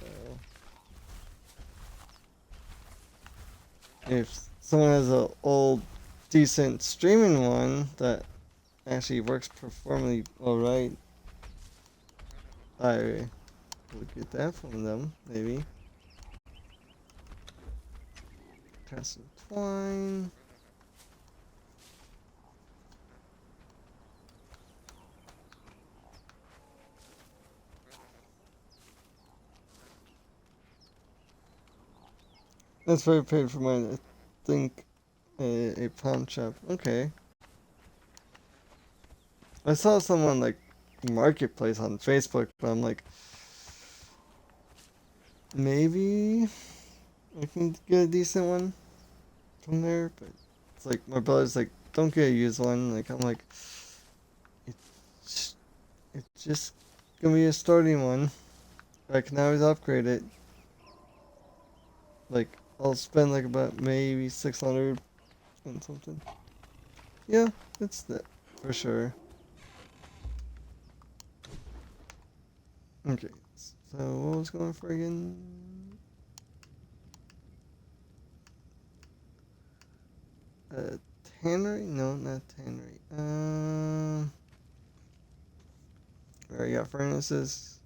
if someone has an old, decent streaming one that actually works performantly alright, I would get that from them, maybe. Cast and Twine. That's very paid for mine. I think a pawn shop. Okay. I saw someone like Marketplace on Facebook, but I'm like, maybe I can get a decent one from there. But it's like my brother's like, don't get a used one. Like I'm like, it's just gonna be a starting one. I can always upgrade it. Like I'll spend like about maybe 600 on something. Yeah, it's that for sure. Okay, so what was going for again? Tannery? No, not tannery. Where I got furnaces.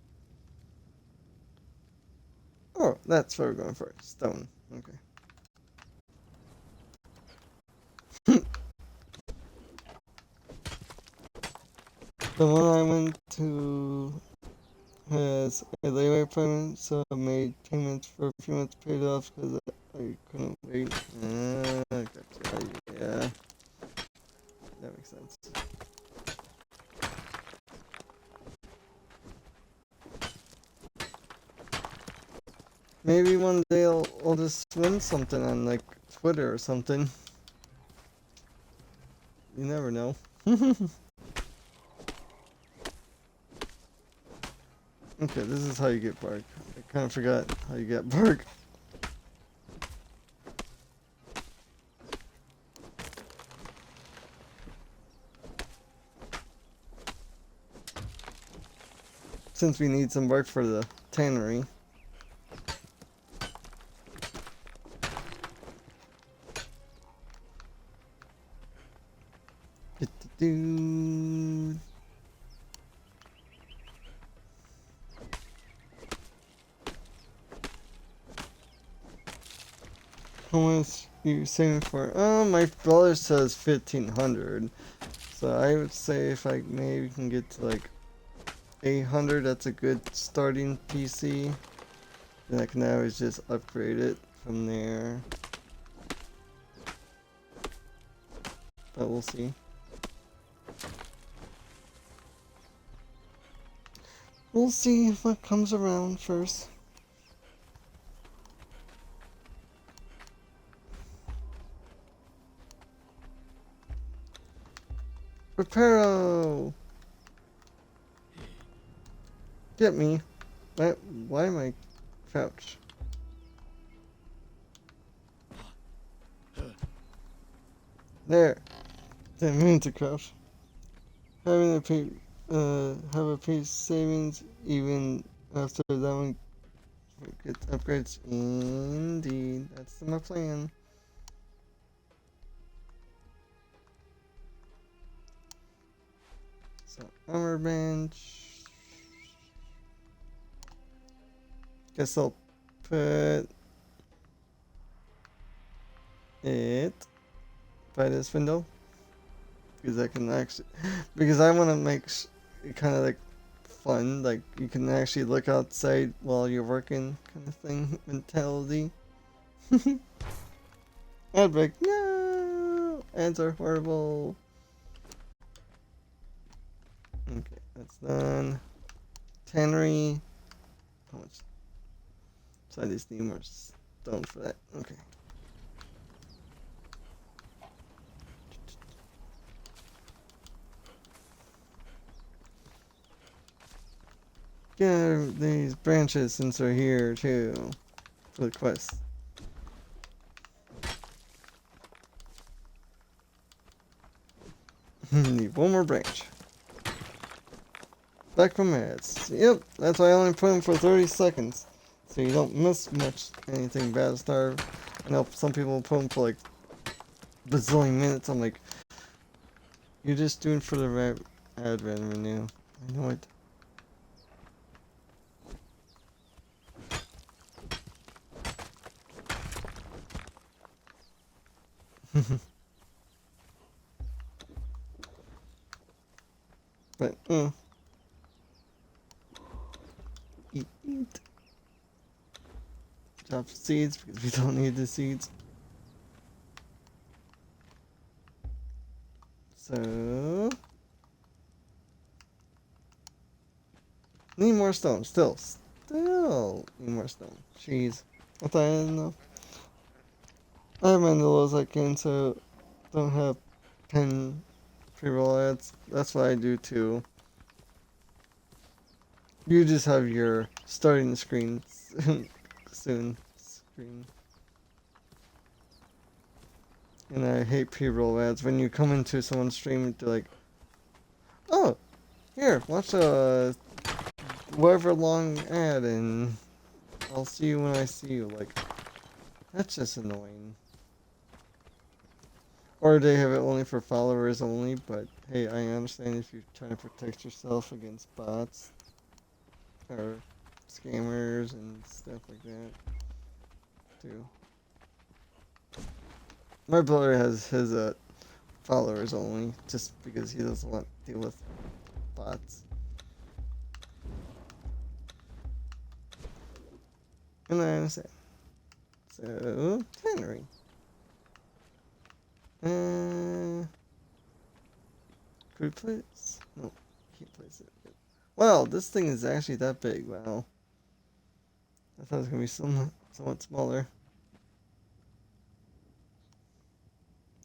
Oh, that's what we're going for. Stone. Okay. The one I went to has a layaway appointment, so I made payments for a few months paid off because I couldn't wait. Gotcha. Yeah. That makes sense. Maybe one day I'll just win something on like Twitter or something. You never know. Okay, this is how you get bark. I kind of forgot how you get bark. Since we need some bark for the tannery. Do. How much you saving for? My brother says 1,500. So I would say if I maybe can get to like 800, that's a good starting PC. Then I can always just upgrade it from there. But we'll see. We'll see what comes around first. Reparo! Get me. Why am I crouched? There. Didn't mean to crouch. Having have a piece savings even after that one gets upgrades. Indeed, that's my plan. So armor bench. Guess I'll put it by this window. Because I can actually, because I want to make it kind of like fun, like you can actually look outside while you're working, kind of thing mentality. Ad break, no, ads are horrible. Okay, that's done. Tannery, how much? So I just need more stone for that. Okay. Get these branches since they're here too for the quest. Need one more branch. Back from ads. Yep, that's why I only put them for 30 seconds. So you don't miss much anything bad start. I know some people put them for like bazillion minutes. I'm like, you're just doing for the ad revenue. I know it. But, eat. Drop seeds because we don't need the seeds. So, need more stone. Still need more stone. Jeez, I thought I didn't know. I have many as I can, so don't have pen pre-roll ads. That's what I do too. You just have your starting screen soon screen. And I hate pre-roll ads. When you come into someone's stream, they're like, "Oh, here, watch a whatever long ad, and I'll see you when I see you." Like, that's just annoying. Or they have it only for followers only, but hey, I understand if you're trying to protect yourself against bots or scammers and stuff like that too. My brother has his followers only just because he doesn't want to deal with bots. And I understand. So, tannery. Could we place? No, can't place it. Wow, this thing is actually that big. Wow. I thought it was gonna be somewhat smaller.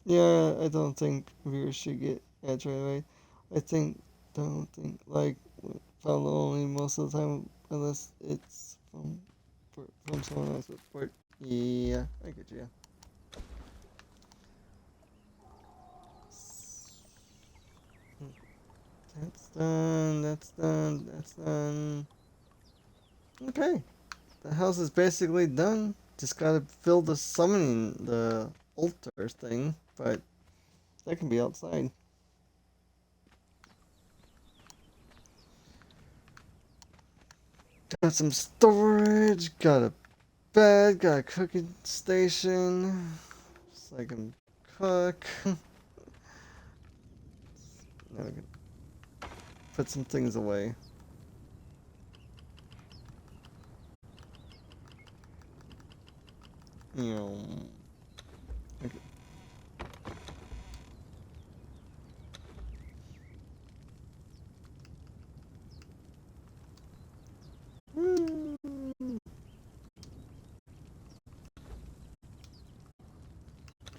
Yeah, I don't think viewers should get ads right away. Don't think like follow only most of the time unless it's from someone else with support. Yeah, I get you. That's done, that's done, that's done. Okay. The house is basically done. Just gotta fill the summoning, the altar thing, but that can be outside. Got some storage, got a bed, got a cooking station, so I can cook. Now we can put some things away. Okay.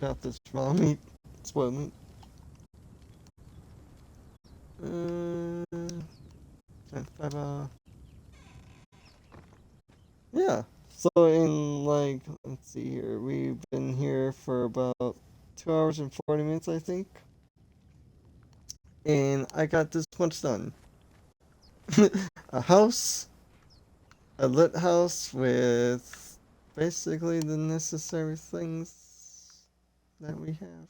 got this raw meat. Spoiled meat. Yeah. So in like, let's see here, we've been here for about 2 hours and 40 minutes, I think, and I got this much done. A house, a lit house with basically the necessary things that we have.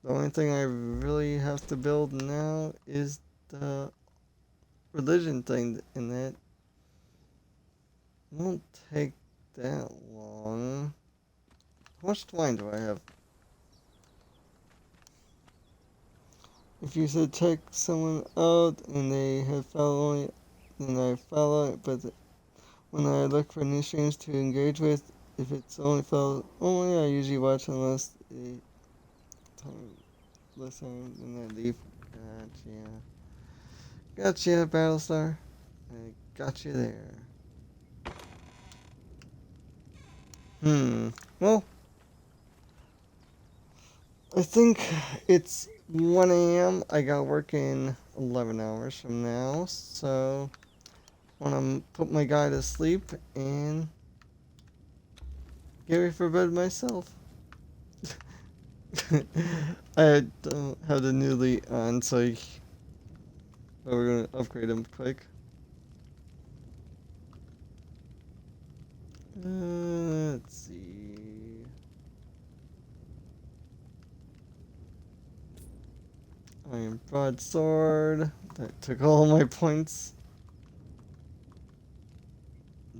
The only thing I really have to build now is the religion thing, and that won't take that long. How much twine do I have? If you should take someone out and they have followed, then I follow it, but when I look for new streams to engage with, if it's only follow only, I usually watch unless the time listen and then leave. Gotcha, Battlestar. I got you there. Well, I think it's 1 a.m. I got work in 11 hours from now, so I want to put my guy to sleep and get ready for bed myself. I don't have the new lead on, so but we're gonna upgrade him quick. Let's see. Iron broadsword. That took all my points.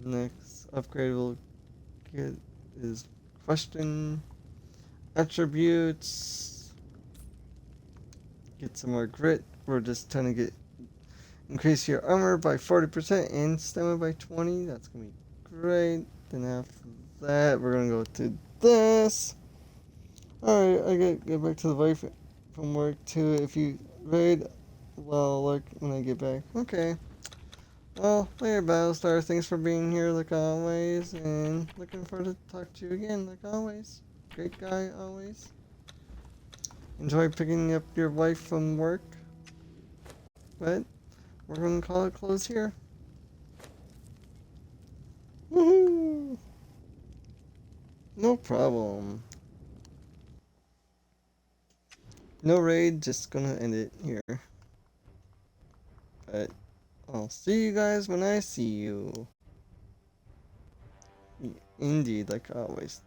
Next upgrade we'll get is question attributes. Get some more grit. We're just trying to increase your armor by 40% and stamina by 20. That's gonna be great. Then after that, we're gonna go to this. Alright, I gotta get back to the wife from work too. If you raid, well, look when I get back. Okay. Well, later, Battlestar. Thanks for being here, like always, and looking forward to talk to you again, like always. Great guy, always. Enjoy picking up your wife from work. But we're gonna call it close here. Woohoo! No problem. No raid, just gonna end it here. But I'll see you guys when I see you. Indeed, like always.